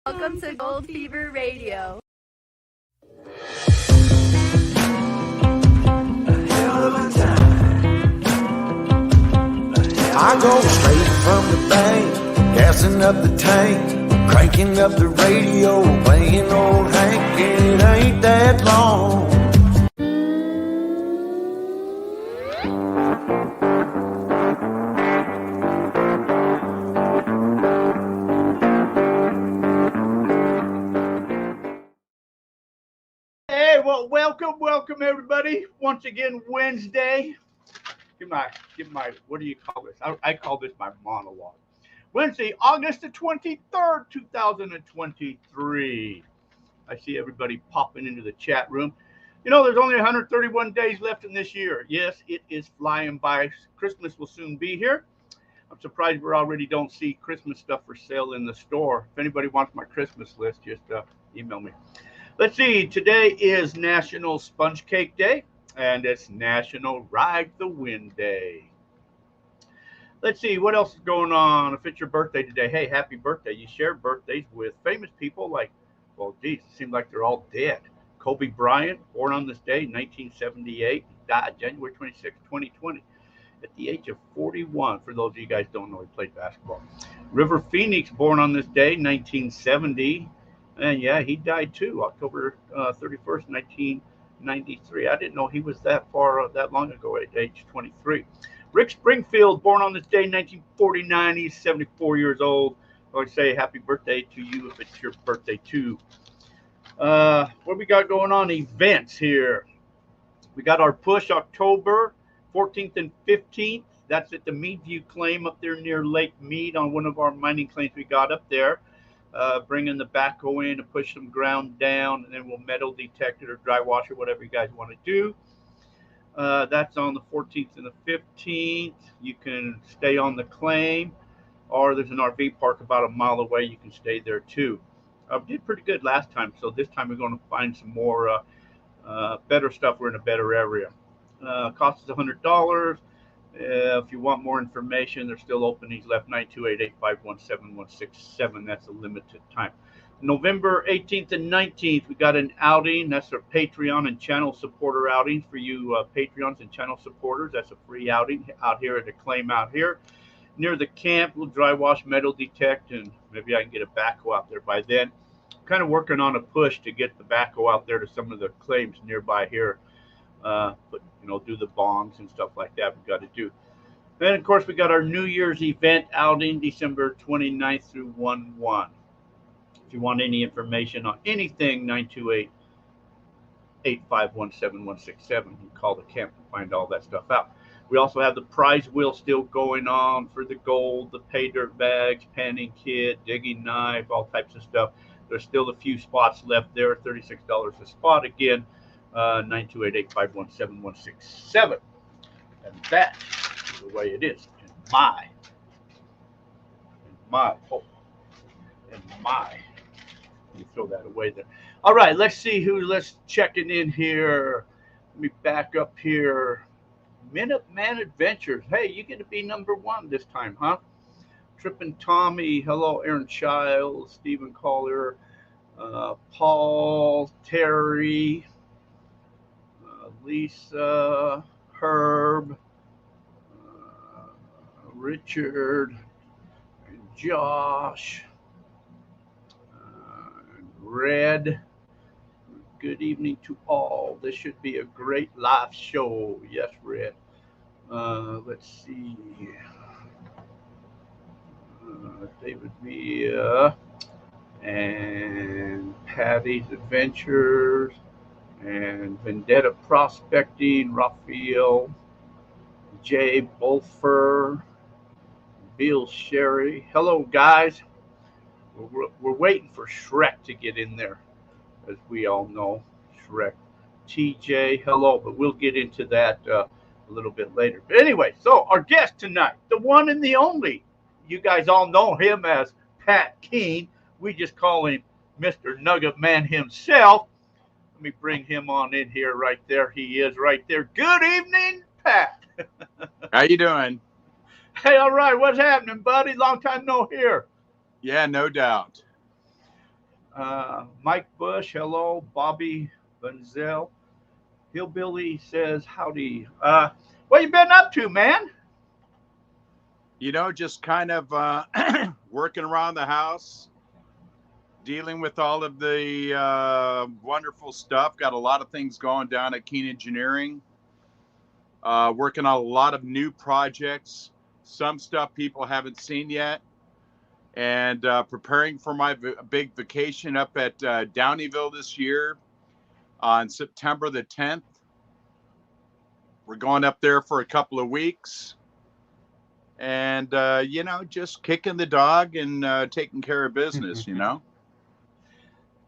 Welcome to Gold Fever Radio. I go straight from the bank, gassing up the tank, cranking up the radio, playing old Hank, it ain't that long. Hey, well, welcome everybody. Once again, Wednesday. Give my, what do you call this? I call this my monologue. Wednesday, August the 23rd, 2023. I see everybody popping into the chat room. You know, there's only 131 days left in this year. Yes, it is flying by. Christmas will soon be here. I'm surprised we already don't see Christmas stuff for sale in the store. If anybody wants my Christmas list, just email me. Let's see, today is National Sponge Cake Day, and it's National Ride the Wind Day. Let's see, what else is going on? If it's your birthday today, hey, happy birthday. You share birthdays with famous people like, well, geez, it seems like they're all dead. Kobe Bryant, born on this day, 1978, died January 26, 2020, at the age of 41. For those of you guys who don't know, he played basketball. River Phoenix, born on this day, 1970. And yeah, he died too, October 31st, 1993. I didn't know he was that long ago at age 23. Rick Springfield, born on this day, 1949. He's 74 years old. I would say happy birthday to you if it's your birthday too. What we got going on? Events here. We got our push October 14th and 15th. That's at the Meadview claim up there near Lake Mead on one of our mining claims we got up there. Bringing the backhoe in to push some ground down, and then we'll metal detect it or dry wash or whatever you guys want to do. That's on the 14th and the 15th. You can stay on the claim, or there's an RV park about a mile away. You can stay there too. I did pretty good last time, so this time we're going to find some more better stuff. We're in a better area. Cost is $100. If you want more information, there's still openings left, 928-851-7167. That's a limited time. November 18th and 19th, we got an outing. That's our Patreon and channel supporter outing for you Patreons and channel supporters. That's a free outing out here at the claim out here. Near the camp, we'll dry wash, metal detect, and maybe I can get a backhoe out there by then. Kind of working on a push to get the backhoe out there to some of the claims nearby here. But, you know, do the bombs and stuff like that we've got to do. Then, of course, we got our New Year's event outing December 29th through 1/1. If you want any information on anything, 928-851-7167. You can call the camp to find all that stuff out. We also have the prize wheel still going on for the gold, the pay dirt bags, panning kit, digging knife, all types of stuff. There's still a few spots left there, $36 a spot. Again, 928-851-7167. And that is the way it is in my. Let me throw that away there. All right, let's see let's checking in here. Let me back up here. Minuteman Adventures. Hey, you get to be number one this time, huh? Trippin' Tommy. Hello, Aaron Childs, Stephen Collier, Paul, Terry, Lisa, Herb, Richard, and Josh, Red. Good evening to all. This should be a great live show. Yes, Red. Let's see. David Villa and Patty's Adventures. And Vendetta Prospecting, Raphael, Jay Bolfer, Bill Sherry. Hello, guys. We're waiting for Shrek to get in there, as we all know. Shrek. TJ, hello, but we'll get into that a little bit later. But anyway, so our guest tonight, the one and the only. You guys all know him as Pat Keene. We just call him Mr. Nugget Man himself. Let me bring him on in here right there. He is right there. Good evening, Pat. How you doing? Hey, all right. What's happening, buddy? Long time no hear. Yeah, no doubt. Mike Bush, hello. Bobby Bunzel. Hillbilly says, howdy. What you been up to, man? Just kind of working around the house, dealing with all of the wonderful stuff. Got a lot of things going down at Keene Engineering. Working on a lot of new projects. Some stuff people haven't seen yet. And preparing for my big vacation up at Downeyville this year on September the 10th. We're going up there for a couple of weeks. And, just kicking the dog and taking care of business,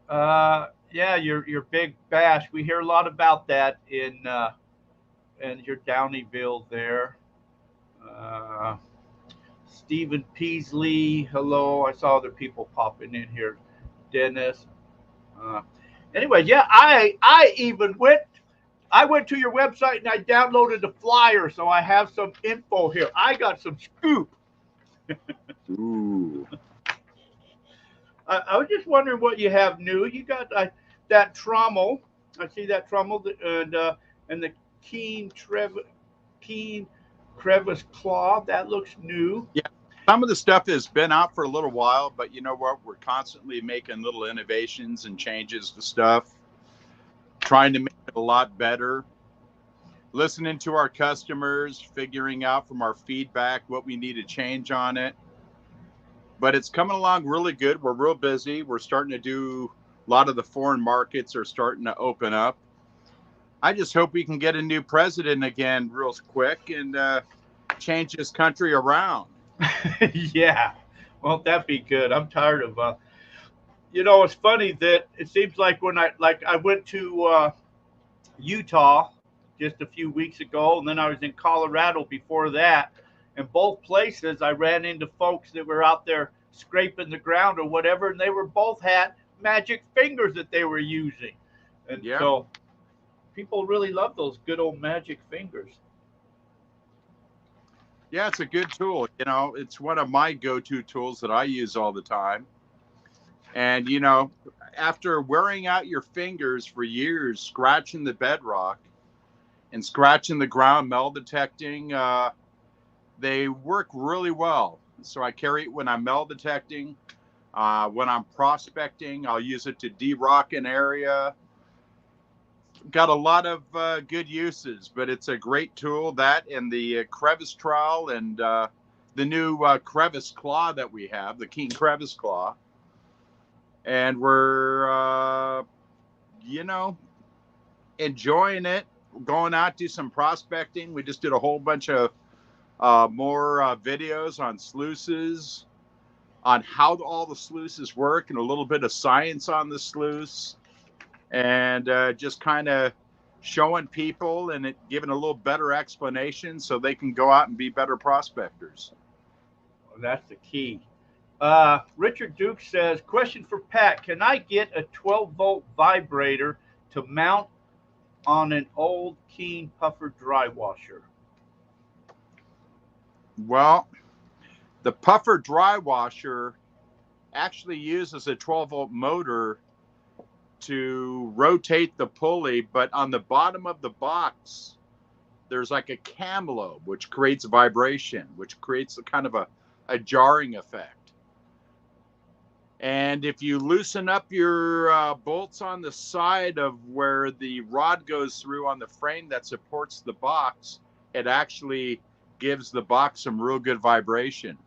Yeah, your big bash. We hear a lot about that in your Downeyville there. Uh, Stephen Peasley, hello. I saw other people popping in here. Dennis. Uh, anyway, yeah, I even went. I went to your website and I downloaded the flyer, so I have some info here. I got some scoop. Ooh. I was just wondering what you have new. You got that trommel. I see that trommel and the Keene crevice claw. That looks new. Yeah. Some of the stuff has been out for a little while, but you know what? We're constantly making little innovations and changes to stuff, trying to make it a lot better, listening to our customers, figuring out from our feedback what we need to change on it. But it's coming along really good. We're real busy. We're starting to do a lot of the foreign markets are starting to open up. I just hope we can get a new president again real quick and change this country around. Yeah, won't that be good? I'm tired of. It's funny that it seems like when I went to Utah just a few weeks ago, and then I was in Colorado before that. In both places, I ran into folks that were out there scraping the ground or whatever, and they were both had magic fingers that they were using, and Yeah. so people really love those good old magic fingers. Yeah, it's a good tool. It's one of my go-to tools that I use all the time. And, after wearing out your fingers for years, scratching the bedrock and scratching the ground, metal detecting, they work really well. So I carry it when I'm metal detecting. When I'm prospecting, I'll use it to de-rock an area. Got a lot of good uses, but it's a great tool. That and the crevice trowel and the new crevice claw that we have, the Keene crevice claw. And we're, enjoying it. Going out, do some prospecting. We just did a whole bunch of more videos on sluices, on how all the sluices work, and a little bit of science on the sluice. And just kind of showing people and giving a little better explanation so they can go out and be better prospectors. Well, that's the key. Richard Duke says, question for Pat. Can I get a 12-volt vibrator to mount on an old Keene puffer dry washer? Well, the puffer dry washer actually uses a 12-volt motor to rotate the pulley, but on the bottom of the box, there's like a cam lobe, which creates vibration, which creates a kind of a jarring effect. And if you loosen up your bolts on the side of where the rod goes through on the frame that supports the box, it actually gives the box some real good vibration.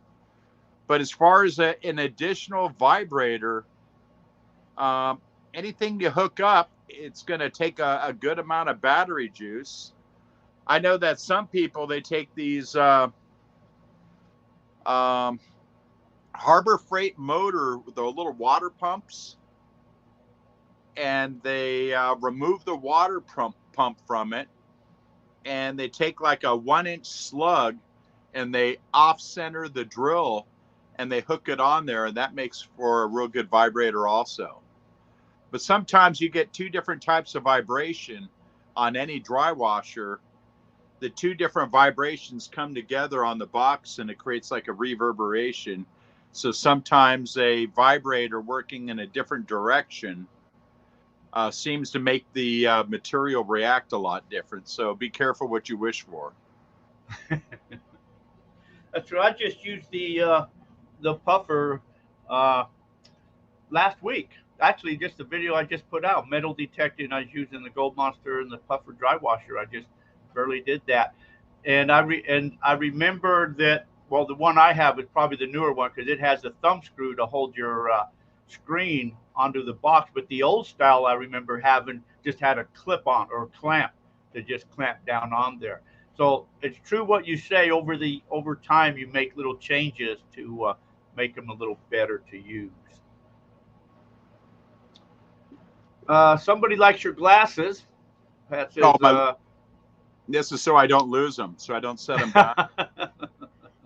But as far as an additional vibrator, anything you hook up, it's going to take a good amount of battery juice. I know that some people, they take these Harbor Freight motor with the little water pumps, and they remove the water pump from it, and they take like a 1-inch slug and they off-center the drill and they hook it on there, and that makes for a real good vibrator also. But sometimes you get two different types of vibration on any dry washer. The two different vibrations come together on the box and it creates like a reverberation. So sometimes a vibrator working in a different direction seems to make the material react a lot different. So be careful what you wish for. That's true. I just used the puffer uh, last week. Actually, just the video I just put out, metal detecting. I was using the Gold Monster and the puffer dry washer. I just barely did that, and I remembered that. Well, the one I have is probably the newer one because it has a thumb screw to hold your screen onto the box. But the old style I remember having just had a clip on or a clamp to just clamp down on there. So it's true what you say. Over time, you make little changes to make them a little better to use. Somebody likes your glasses. Pat says, Oh, this is so I don't lose them, so I don't set them down.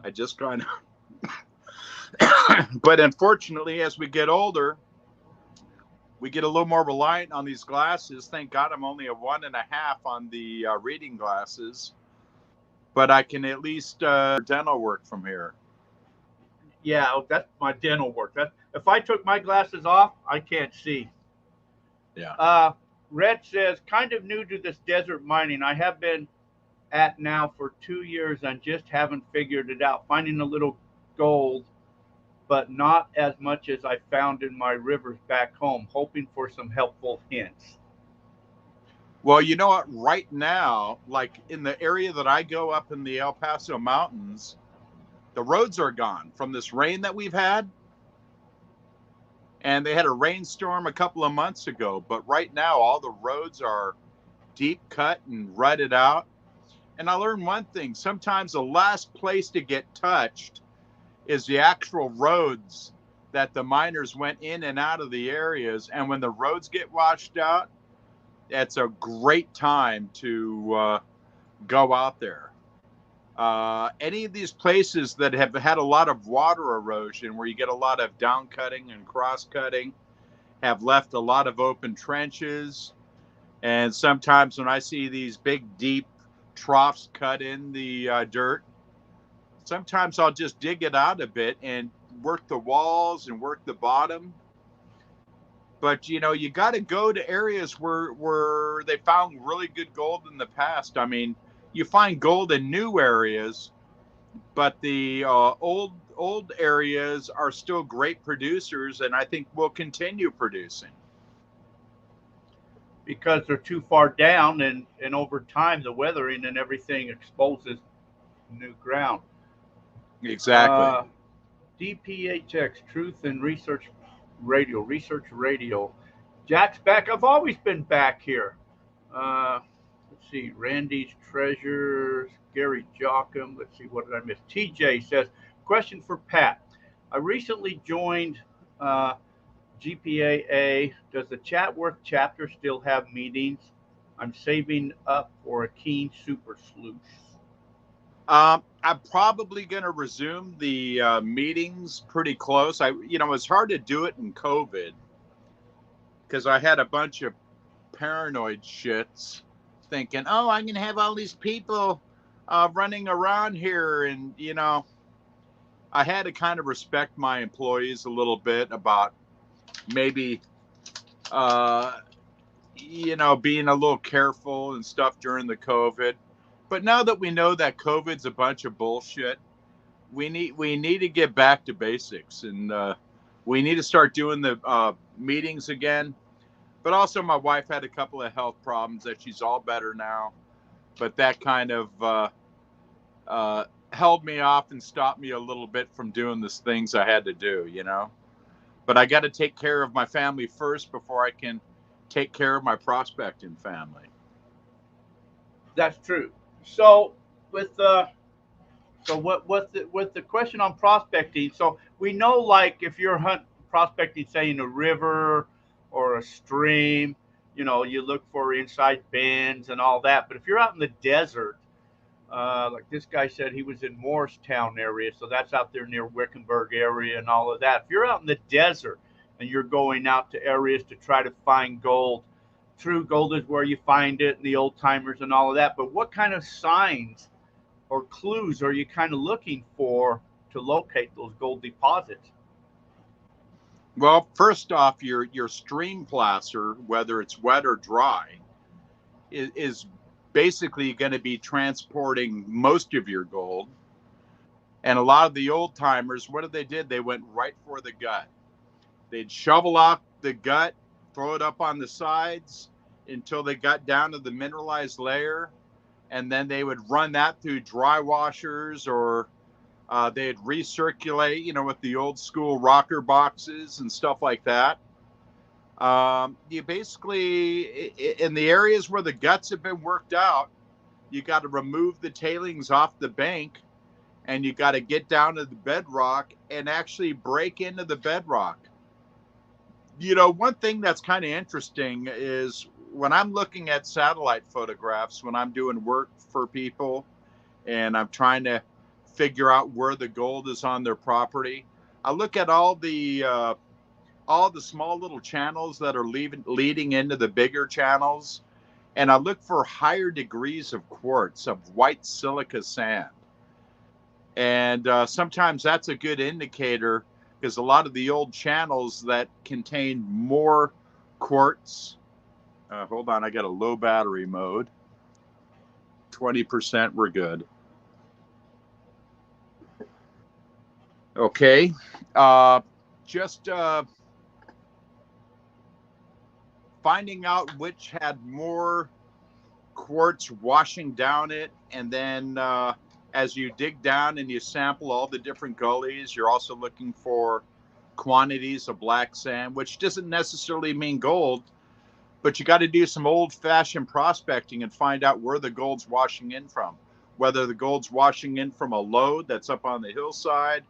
I just kind of. But unfortunately, as we get older, we get a little more reliant on these glasses. Thank God I'm only a 1.5 on the reading glasses, but I can at least dental work from here. Yeah, that's my dental work. If I took my glasses off, I can't see. Yeah. Red says, kind of new to this desert mining. I have been at now for 2 years and just haven't figured it out. Finding a little gold, but not as much as I found in my rivers back home. Hoping for some helpful hints. Well, you know what? Right now, like in the area that I go up in the El Paso Mountains, the roads are gone from this rain that we've had. And they had a rainstorm a couple of months ago, but right now all the roads are deep cut and rutted out. And I learned one thing. Sometimes the last place to get touched is the actual roads that the miners went in and out of the areas. And when the roads get washed out, it's a great time to go out there. Any of these places that have had a lot of water erosion, where you get a lot of down cutting and cross cutting, have left a lot of open trenches. And sometimes when I see these big, deep troughs cut in the dirt, sometimes I'll just dig it out a bit and work the walls and work the bottom. But, you know, you got to go to areas where they found really good gold in the past. I mean, you find gold in new areas, but the old areas are still great producers, and I think will continue producing. Because they're too far down, and over time, the weathering and everything exposes new ground. Exactly. DPHX, Truth and Research Radio. Jack's back. I've always been back here. Let's see, Randy's Treasures, Gary Jockum. Let's see, what did I miss? TJ says, question for Pat. I recently joined GPAA. Does the Chatworth chapter still have meetings? I'm saving up for a Keene Super Sleuth. I'm probably going to resume the meetings pretty close. It's hard to do it in COVID because I had a bunch of paranoid shits thinking, oh, I'm going to have all these people running around here. And, I had to kind of respect my employees a little bit about maybe, being a little careful and stuff during the COVID. But now that we know that COVID's a bunch of bullshit, we need to get back to basics, and we need to start doing the meetings again. But also, my wife had a couple of health problems that she's all better now. But that kind of held me off and stopped me a little bit from doing the things I had to do, But I got to take care of my family first before I can take care of my prospecting family. That's true. So with the question on prospecting, so we know, like, if you're prospecting, say in a river or a stream, you look for inside bends and all that. But if you're out in the desert, like this guy said, he was in Morristown area, so that's out there near Wickenburg area and all of that. If you're out in the desert and you're going out to areas to try to find gold, true, gold is where you find it, and the old timers and all of that. But what kind of signs or clues are you kind of looking for to locate those gold deposits? Well, first off, your stream placer, whether it's wet or dry, is basically going to be transporting most of your gold. And a lot of the old timers, what did? They went right for the gut. They'd shovel off the gut, throw it up on the sides until they got down to the mineralized layer, and then they would run that through dry washers, or they'd recirculate, with the old school rocker boxes and stuff like that. You basically, in the areas where the guts have been worked out, you got to remove the tailings off the bank, and you got to get down to the bedrock and actually break into the bedrock. One thing that's kind of interesting is when I'm looking at satellite photographs, when I'm doing work for people and I'm trying to figure out where the gold is on their property, I look at all the small little channels that are leading into the bigger channels, and I look for higher degrees of quartz, of white silica sand. And sometimes that's a good indicator, because a lot of the old channels that contain more quartz, hold on, I got a low battery mode, 20%, we're good. Okay, just finding out which had more quartz washing down it, and then as you dig down and you sample all the different gullies, you're also looking for quantities of black sand, which doesn't necessarily mean gold, but you got to do some old-fashioned prospecting and find out where the gold's washing in from, whether the gold's washing in from a lode that's up on the hillside,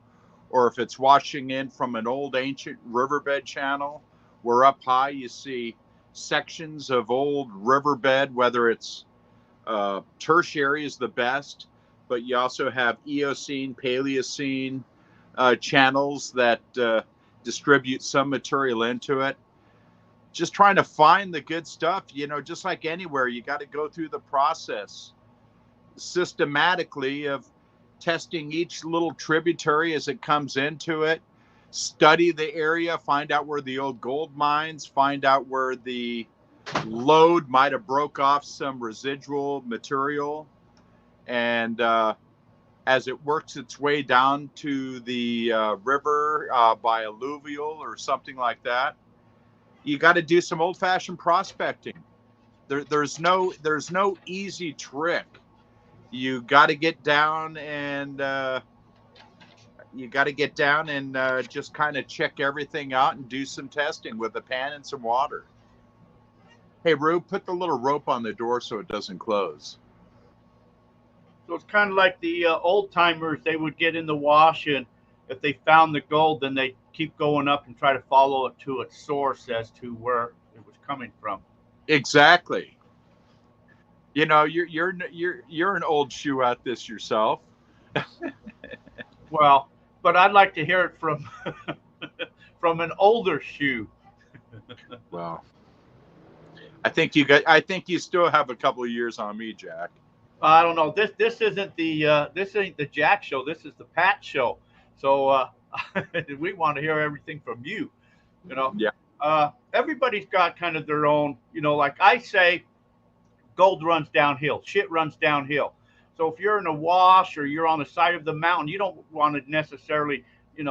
or if it's washing in from an old ancient riverbed channel, where up high you see sections of old riverbed, whether it's tertiary is the best, but you also have Eocene, Paleocene channels that distribute some material into it. Just trying to find the good stuff, just like anywhere, you got to go through the process systematically of testing each little tributary as it comes into it, study the area, find out where the old gold mines, find out where the lode might have broke off some residual material, and as it works its way down to the river by alluvial or something like that, you got to do some old-fashioned prospecting. There's no easy trick. You got to get down and just kind of check everything out and do some testing with a pan and some water. Hey, Rube, put the little rope on the door so it doesn't close. So it's kind of like the old timers. They would get in the wash, and if they found the gold, then they keep going up and try to follow it to its source as to where it was coming from. Exactly. You're an old shoe at this yourself. Well, but I'd like to hear it from from an older shoe. Well, I think you still have a couple of years on me, Jack. I don't know. This isn't this ain't the Jack show. This is the Pat show. So we want to hear everything from you. Yeah. Everybody's got kind of their own. Like I say, gold runs downhill. Shit runs downhill. So if you're in a wash or you're on the side of the mountain, you don't want to necessarily, you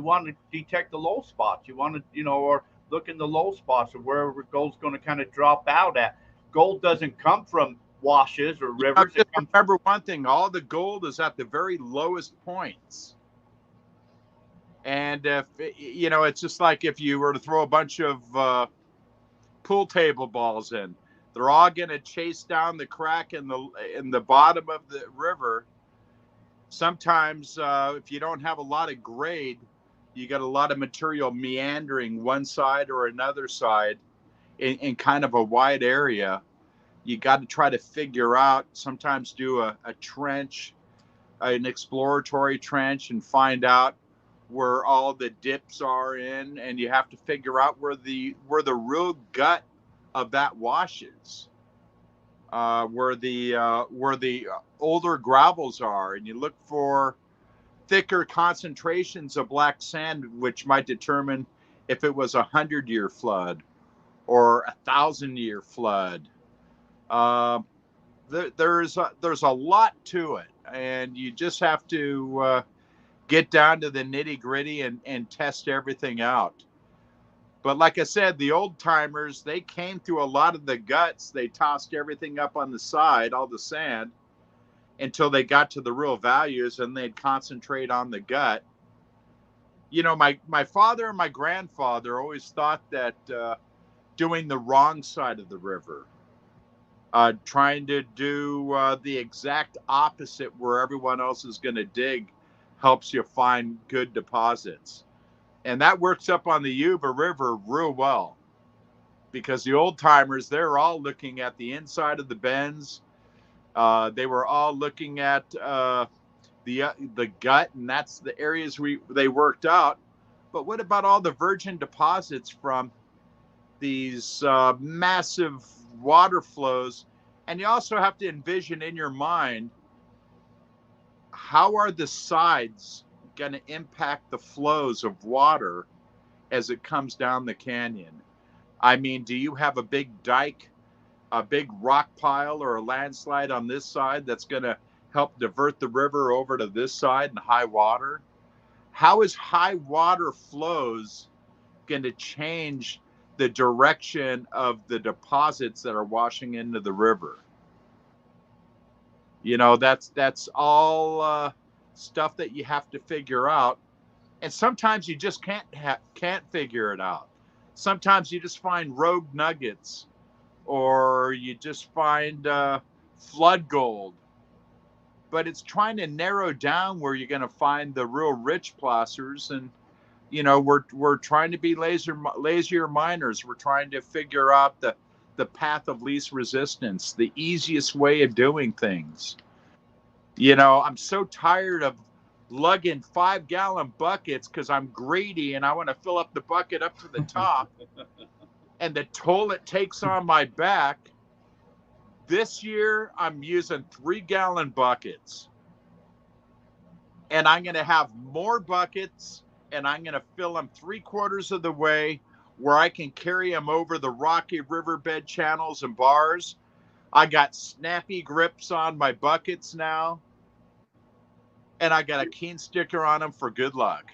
want to detect the low spots. You want to, or look in the low spots of where gold's going to kind of drop out at. Gold doesn't come from washes or rivers. Just remember one thing: all the gold is at the very lowest points. And if it's just like if you were to throw a bunch of pool table balls in, they're all going to chase down the crack in the bottom of the river. Sometimes if you don't have a lot of grade, you got a lot of material meandering one side or another side in kind of a wide area. You got to try to figure out, sometimes do a trench, an exploratory trench, and find out where all the dips are in, and you have to figure out where the real gut of that wash is, where the older gravels are, and you look for thicker concentrations of black sand, which might determine if it was 100-year flood or 1,000-year flood. There's a lot to it, and you just have to get down to the nitty gritty and test everything out. But like I said, the old timers, they came through a lot of the guts. They tossed everything up on the side, all the sand, until they got to the real values, and they'd concentrate on the gut. You know, my father and my grandfather always thought that doing the wrong side of the river, trying to do the exact opposite where everyone else is going to dig, helps you find good deposits. And that works up on the Yuba River real well, because the old timers, they're all looking at the inside of the bends. They were all looking at the gut, and that's the areas they worked out. But what about all the virgin deposits from these massive water flows? And you also have to envision in your mind, how are the sides going to impact the flows of water as it comes down the canyon? I mean, do you have a big dike, a big rock pile, or a landslide on this side that's going to help divert the river over to this side in high water? How is high water flows going to change the direction of the deposits that are washing into the river? You know, that's all stuff that you have to figure out, and sometimes you just can't figure it out. Sometimes you just find rogue nuggets, or you just find flood gold. But it's trying to narrow down where you're going to find the real rich placers. And you know, we're trying to be lazier miners. We're trying to figure out the path of least resistance, the easiest way of doing things. You know, I'm so tired of lugging 5-gallon buckets because I'm greedy and I want to fill up the bucket up to the top, and the toll it takes on my back. This year, I'm using 3-gallon buckets, and I'm going to have more buckets, and I'm going to fill them 3/4 of the way, where I can carry them over the rocky riverbed channels and bars. I got snappy grips on my buckets now, and I got a Keene sticker on them for good luck.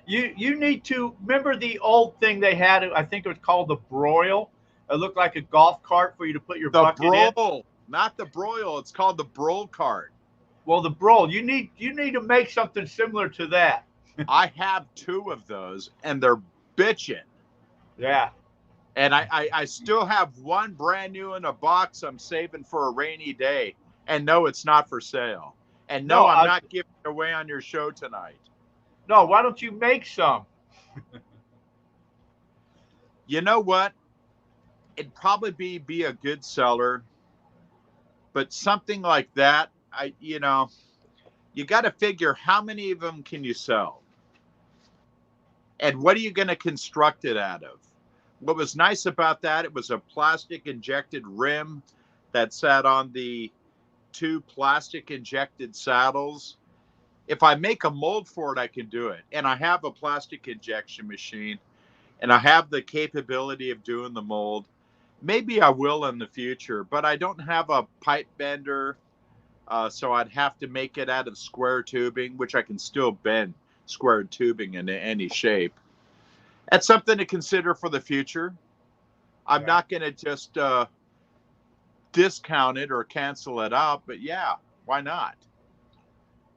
You need to remember the old thing they had. I think it was called the broil. It looked like a golf cart for you to put your bucket in. Not the broil. It's called the broil cart. Well, the broil. You need to make something similar to that. I have 2 of those, and they're bitching. Yeah. And I still have one brand new in a box I'm saving for a rainy day. And no, it's not for sale. And no, I'm not giving it away on your show tonight. No, why don't you make some? You know what? It'd probably be a good seller. But something like that, you got to figure, how many of them can you sell? And what are you going to construct it out of? What was nice about that, it was a plastic injected rim that sat on the 2 plastic injected saddles. If I make a mold for it, I can do it. And I have a plastic injection machine, and I have the capability of doing the mold. Maybe I will in the future, but I don't have a pipe bender, so I'd have to make it out of square tubing, which I can still bend square tubing into any shape. That's something to consider for the future. I'm not going to just discount it or cancel it out, but yeah, why not?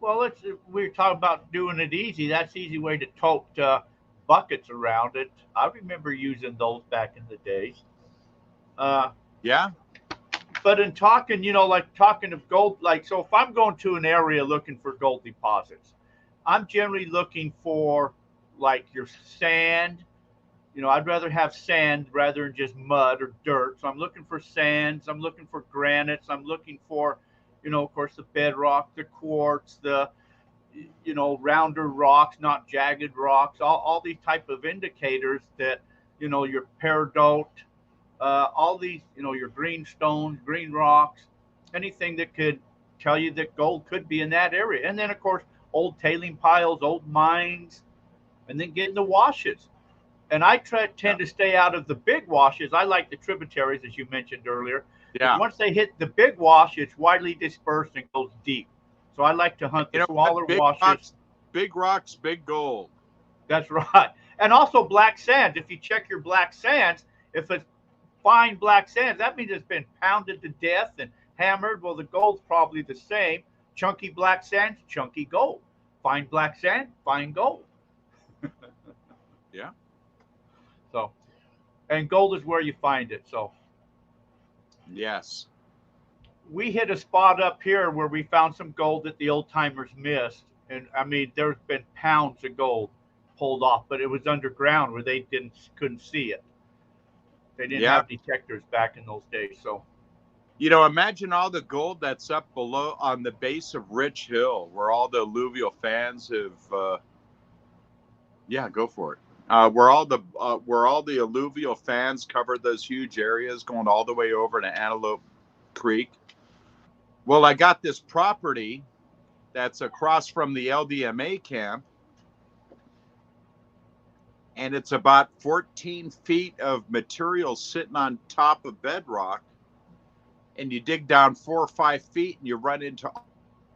Well, we're talking about doing it easy. That's the easy way to tote buckets around it. I remember using those back in the days. Yeah. But in talking, like talking of gold, like, so if I'm going to an area looking for gold deposits, I'm generally looking for like your sand. I'd rather have sand rather than just mud or dirt. So I'm looking for sands. I'm looking for granites. I'm looking for, of course, the bedrock, the quartz, the, rounder rocks, not jagged rocks, all these type of indicators that, your peridot, all these, your green stones, green rocks, anything that could tell you that gold could be in that area. And then, of course, old tailing piles, old mines, and then getting the washes. And I tend to stay out of the big washes. I like the tributaries, as you mentioned earlier, because Yeah. once they hit the big wash, it's widely dispersed and goes deep. So I like to hunt the smaller washes. Big rocks, big gold. That's right. And also black sands. If you check your black sands, if it's fine black sands, that means it's been pounded to death and hammered. Well, the gold's probably the same. Chunky black sands, chunky gold. Fine black sand, fine gold. Yeah. So, and gold is where you find it. So, yes, we hit a spot up here where we found some gold that the old timers missed. And I mean, there's been pounds of gold pulled off, but it was underground where they couldn't see it. They didn't have detectors back in those days. So, imagine all the gold that's up below on the base of Rich Hill, where all the alluvial fans have. Go for it. Where all the alluvial fans covered those huge areas, going all the way over to Antelope Creek. Well, I got this property that's across from the LDMA camp, and it's about 14 feet of material sitting on top of bedrock, and you dig down 4 or 5 feet and you run into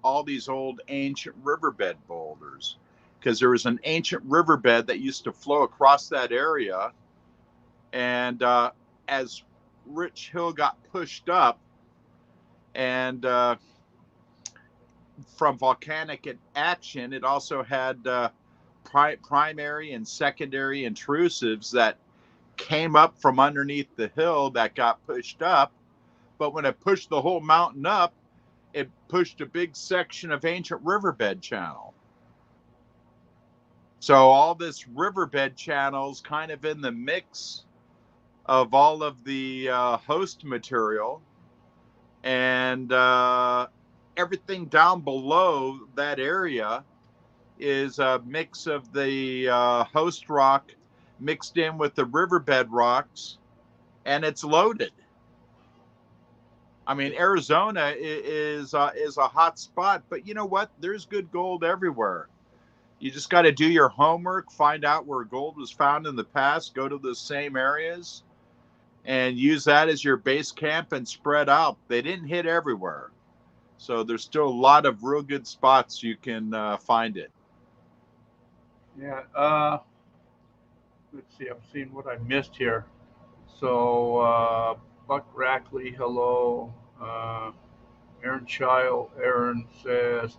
all these old ancient riverbed boulders, because there was an ancient riverbed that used to flow across that area. And as Rich Hill got pushed up and from volcanic action, it also had primary and secondary intrusives that came up from underneath the hill that got pushed up. But when it pushed the whole mountain up, it pushed a big section of ancient riverbed channel. So all this riverbed channels kind of in the mix of all of the host material, and everything down below that area is a mix of the host rock mixed in with the riverbed rocks, and it's loaded. I mean, Arizona is a hot spot, but you know what? There's good gold everywhere. You just got to do your homework, find out where gold was found in the past, go to the same areas, and use that as your base camp and spread out. They didn't hit everywhere. So there's still a lot of real good spots you can find it. yeah. Let's see. I'm seeing what I missed here. So, Buck Rackley, hello. Aaron Child, Aaron says,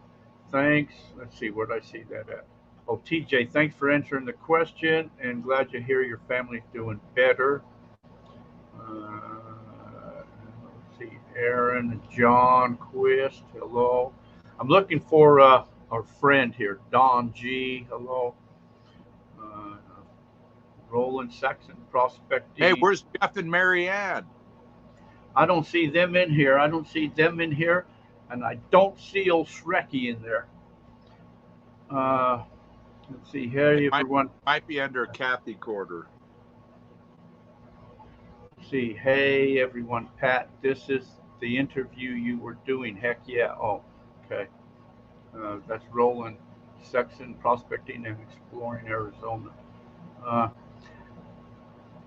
thanks. Let's see, where did I see that at? Oh, TJ, thanks for answering the question and glad to hear your family's doing better. Let's see, Aaron, John Quist, hello. I'm looking for our friend here, Don G, hello. Roland Saxon Prospecting. Hey, where's Jeff and Marianne? I don't see them in here. I don't see them in here. And I don't see old Shreky in there. Let's see here, everyone. Might be under Kathy Quarter. Let's see, hey, everyone. Pat, this is the interview you were doing. Heck yeah. Oh, okay. That's Roland Saxon Prospecting and Exploring Arizona.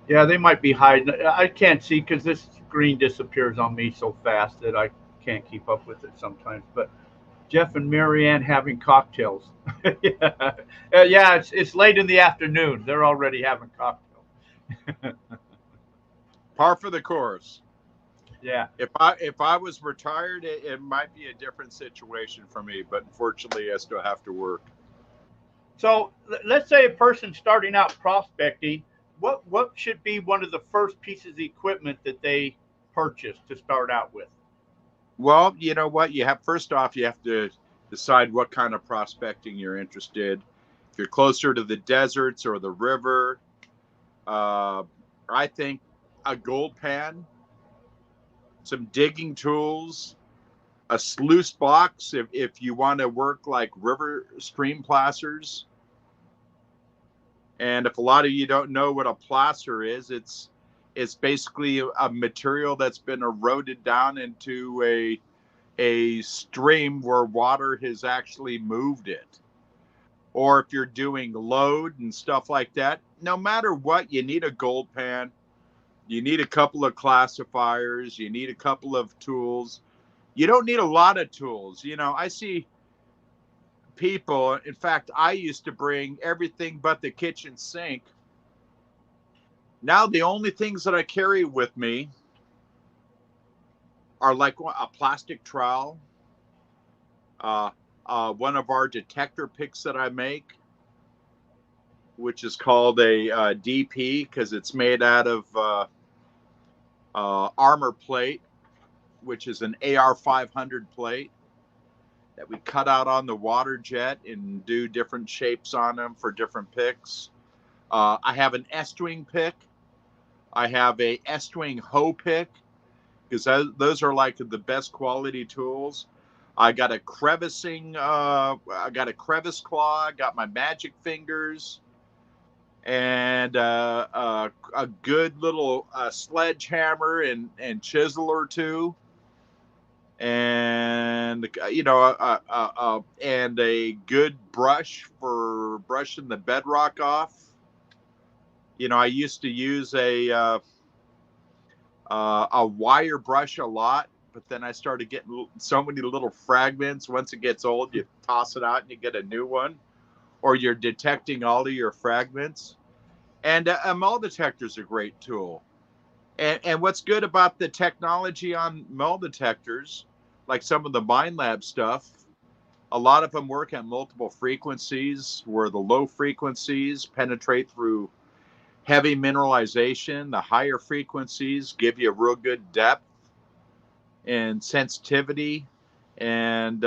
Yeah, they might be hiding. I can't see because this screen disappears on me so fast that I can't keep up with it sometimes. But Jeff and Marianne having cocktails. Yeah, it's late in the afternoon. They're already having cocktails. Par for the course. Yeah. If I was retired, it might be a different situation for me. But unfortunately, I still have to work. So let's say a person starting out prospecting. What should be one of the first pieces of equipment that they purchase to start out with? Well, you know what? First off, you have to decide what kind of prospecting you're interested. If you're closer to the deserts or the river, I think a gold pan, some digging tools, a sluice box if you want to work like river stream placers. And if a lot of you don't know what a placer is, it's basically a material that's been eroded down into a stream where water has actually moved it. Or if you're doing load and stuff like that, no matter what, you need a gold pan. You need a couple of classifiers. You need a couple of tools. You don't need a lot of tools. You know, I see people, in fact, I used to bring everything but the kitchen sink. Now the only things that I carry with me are like a plastic trowel, one of our detector picks that I make, which is called a DP because it's made out of armor plate, which is an AR 500 plate that we cut out on the water jet and do different shapes on them for different picks. I have an S-wing pick. I have a S-wing hoe pick because those are like the best quality tools. I got a crevicing, I got a crevice claw, I got my magic fingers, and a good little sledgehammer and chisel or two, and you know, and a good brush for brushing the bedrock off. You know, I used to use a wire brush a lot, but then I started getting so many little fragments. Once it gets old, you toss it out and you get a new one, or you're detecting all of your fragments. And a metal detector is a great tool. And what's good about the technology on metal detectors, like some of the Mind Lab stuff, a lot of them work at multiple frequencies where the low frequencies penetrate through heavy mineralization. The higher frequencies give you a real good depth and sensitivity. And,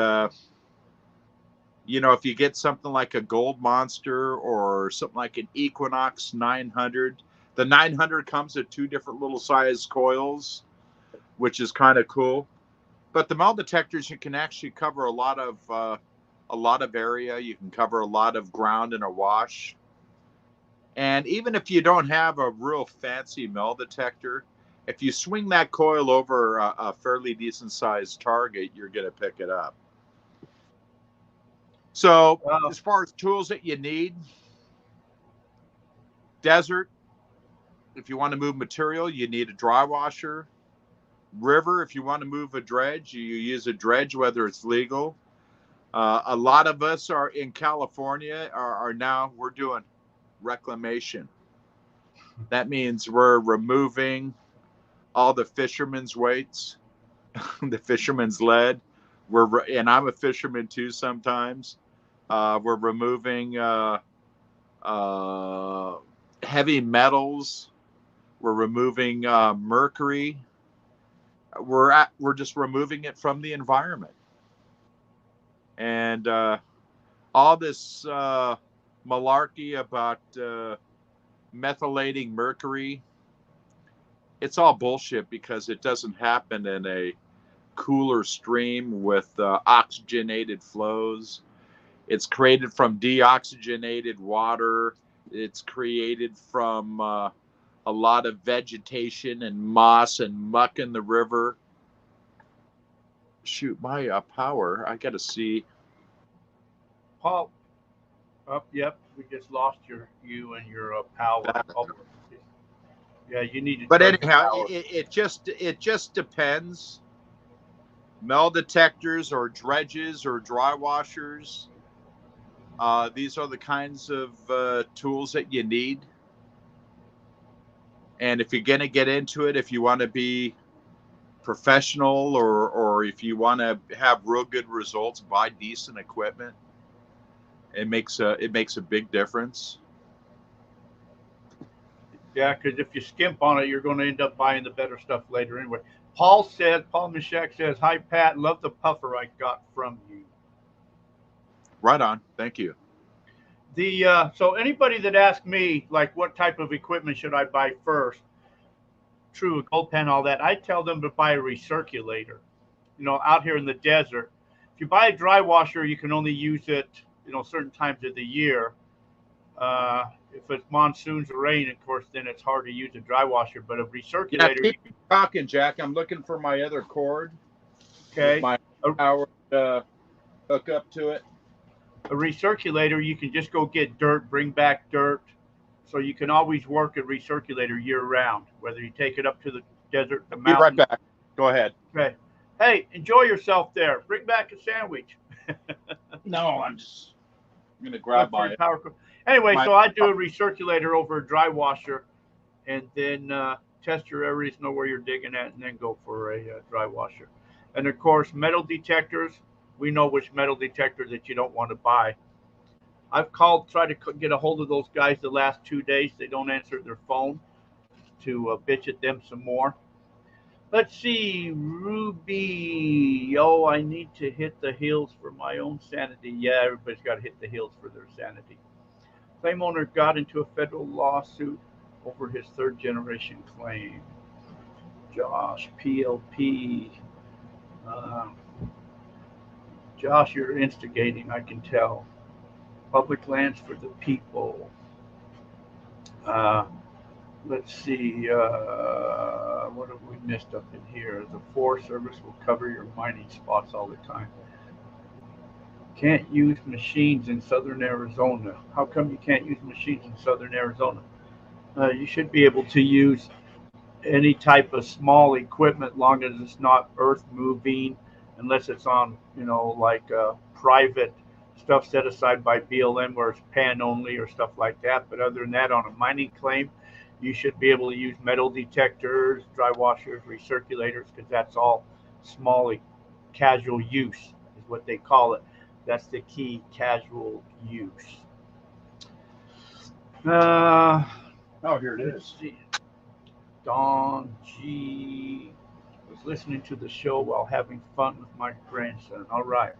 you know, if you get something like a Gold Monster or something like an Equinox 900, the 900 comes with two different little size coils, which is kind of cool. But the metal detectors, you can actually cover a lot of area. You can cover a lot of ground in a wash. And even if you don't have a real fancy metal detector, if you swing that coil over a fairly decent sized target, you're going to pick it up. So as far as tools that you need, desert, if you want to move material, you need a dry washer. River, if you want to move a dredge, you use a dredge, whether it's legal. A lot of us are in California are now, we're doing reclamation. That means we're removing all the fishermen's weights, the fisherman's lead. And I'm a fisherman too sometimes. We're removing heavy metals. We're removing mercury. We're just removing it from the environment. And all this malarkey about methylating mercury, it's all bullshit because it doesn't happen in a cooler stream with oxygenated flows. It's created from deoxygenated water. It's created from a lot of vegetation and moss and muck in the river. Shoot, my power, I gotta see. Paul, yep, we just lost you and your power. Yeah, you need to. But anyhow, it just depends. Metal detectors or dredges or dry washers. These are the kinds of tools that you need. And if you're going to get into it, if you want to be professional or if you want to have real good results, buy decent equipment. It makes a big difference. Yeah, because if you skimp on it, you're going to end up buying the better stuff later anyway. Paul Mishak says, "Hi Pat, love the puffer I got from you." Right on, thank you. So anybody that asks me like what type of equipment should I buy first, true, a gold pen, all that, I tell them to buy a recirculator. You know, out here in the desert, if you buy a dry washer, you can only use it, you know, certain times of the year. If it's monsoons or rain, of course, then it's hard to use a dry washer. But a recirculator. Yeah, keep talking, Jack. I'm looking for my other cord. Okay. power hook up to it. A recirculator, you can just go get dirt, bring back dirt. So you can always work a recirculator year round, whether you take it up to the desert, the Be right mountain. back. Go ahead. Okay. Hey, enjoy yourself there. Bring back a sandwich. No, I'm gonna grab my Power. Anyway, my. so I do a recirculator over a dry washer, and then test your areas, know where you're digging at, and then go for a dry washer. And of course, metal detectors. We know which metal detector that you don't want to buy. I've called, tried to get a hold of those guys the last 2 days. They don't answer their phone to bitch at them some more. Let's see, Ruby. Oh, I need to hit the hills for my own sanity. Yeah, everybody's got to hit the hills for their sanity. Claim owner got into a federal lawsuit over his third generation claim. Josh, PLP. Uh, Josh, you're instigating, I can tell. Public lands for the people. Uh, let's see, what have we missed up in here? The Forest Service will cover your mining spots all the time. Can't use machines in southern Arizona. How come you can't use machines in southern Arizona? You should be able to use any type of small equipment, long as it's not earth moving, unless it's on, like private stuff set aside by BLM where it's pan only or stuff like that. But other than that, on a mining claim, you should be able to use metal detectors, dry washers, recirculators, because that's all small casual use is what they call it. That's the key, casual use. Oh, here it is. See. Don G was listening to the show while having fun with my grandson. All right.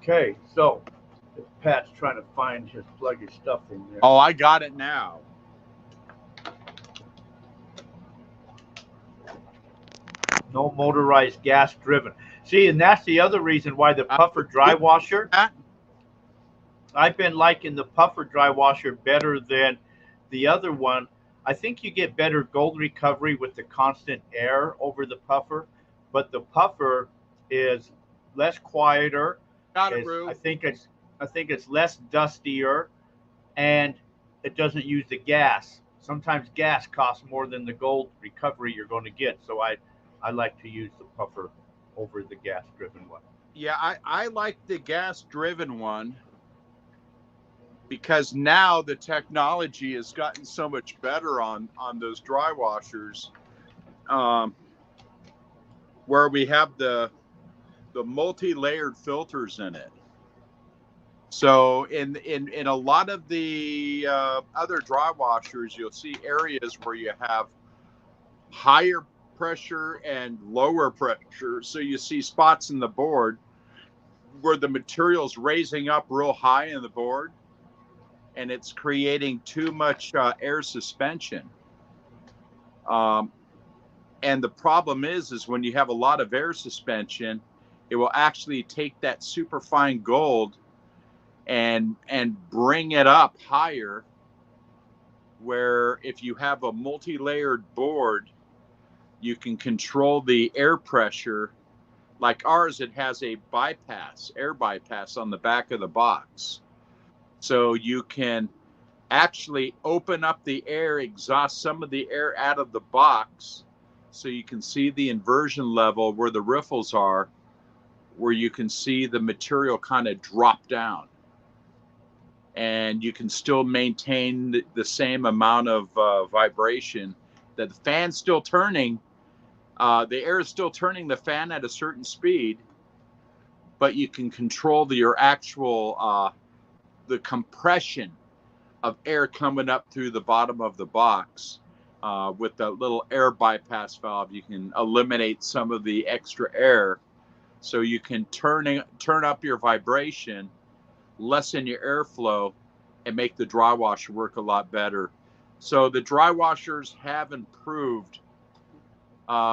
Okay, so Pat's trying to plug his stuff in there. Oh, I got it now. No motorized gas driven. See, and that's the other reason why the puffer dry washer. I've been liking the puffer dry washer better than the other one. I think you get better gold recovery with the constant air over the puffer, but the puffer is less quieter. Got it, Rue. I think it's less dustier, and it doesn't use the gas. Sometimes gas costs more than the gold recovery you're going to get, so I like to use the puffer over the gas-driven one. Yeah, I like the gas-driven one because now the technology has gotten so much better on those dry washers, where we have the multi-layered filters in it. So in a lot of the other dry washers, you'll see areas where you have higher pressure and lower pressure. So you see spots in the board where the material's raising up real high in the board, and it's creating too much air suspension. And the problem is when you have a lot of air suspension, it will actually take that superfine gold and bring it up higher, where if you have a multi-layered board, you can control the air pressure. Like ours, it has a air bypass on the back of the box. So you can actually open up the air, exhaust some of the air out of the box, so you can see the inversion level where the riffles are, where you can see the material kind of drop down. And you can still maintain the same amount of vibration. That the fan's still turning, the air is still turning the fan at a certain speed, but you can control your actual the compression of air coming up through the bottom of the box. With the little air bypass valve, you can eliminate some of the extra air, so you can turn up your vibration, lessen your airflow, and make the dry washer work a lot better. So the dry washers have improved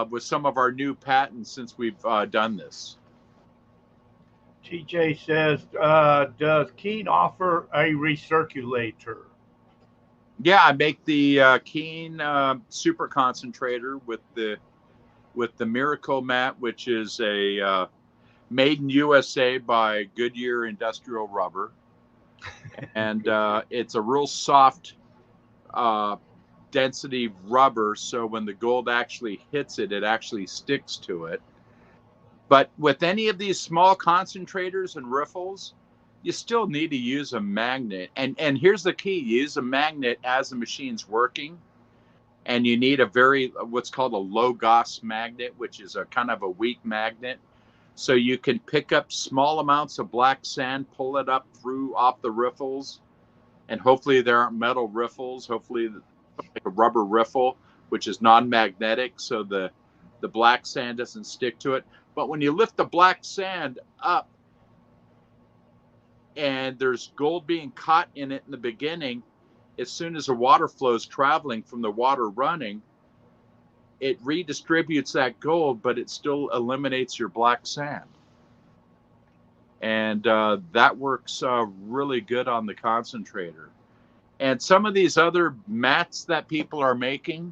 with some of our new patents since we've done this. TJ says, does Keene offer a recirculator? Yeah, I make the Keene super concentrator with the Miracle mat, which is a made in USA by Goodyear Industrial Rubber. And it's a real soft density rubber, so when the gold actually hits it, it actually sticks to it. But with any of these small concentrators and riffles, you still need to use a magnet. And here's the key: you use a magnet as the machine's working, and you need a what's called a low Gauss magnet, which is a kind of a weak magnet. So you can pick up small amounts of black sand, pull it up through off the riffles, and hopefully there aren't metal riffles. Hopefully like a rubber riffle, which is non-magnetic, so the black sand doesn't stick to it. But when you lift the black sand up and there's gold being caught in it in the beginning, as soon as the water flows traveling from the water running, it redistributes that gold, but it still eliminates your black sand. And that works really good on the concentrator. And some of these other mats that people are making,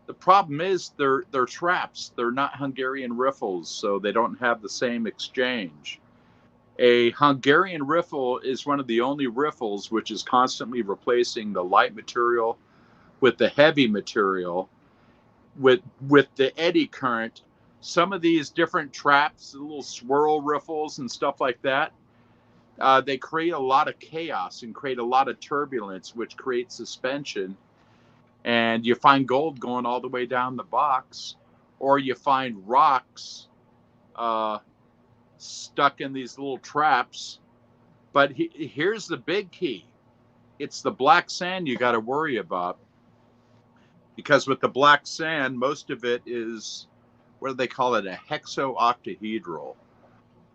the problem is they're traps. They're not Hungarian riffles, so they don't have the same exchange. A Hungarian riffle is one of the only riffles which is constantly replacing the light material with the heavy material with the eddy current. Some of these different traps, the little swirl riffles and stuff like that, they create a lot of chaos and create a lot of turbulence, which creates suspension. And you find gold going all the way down the box, or you find rocks stuck in these little traps. But here's the big key: it's the black sand you got to worry about, because with the black sand, most of it is, what do they call it, a hexaoctahedral,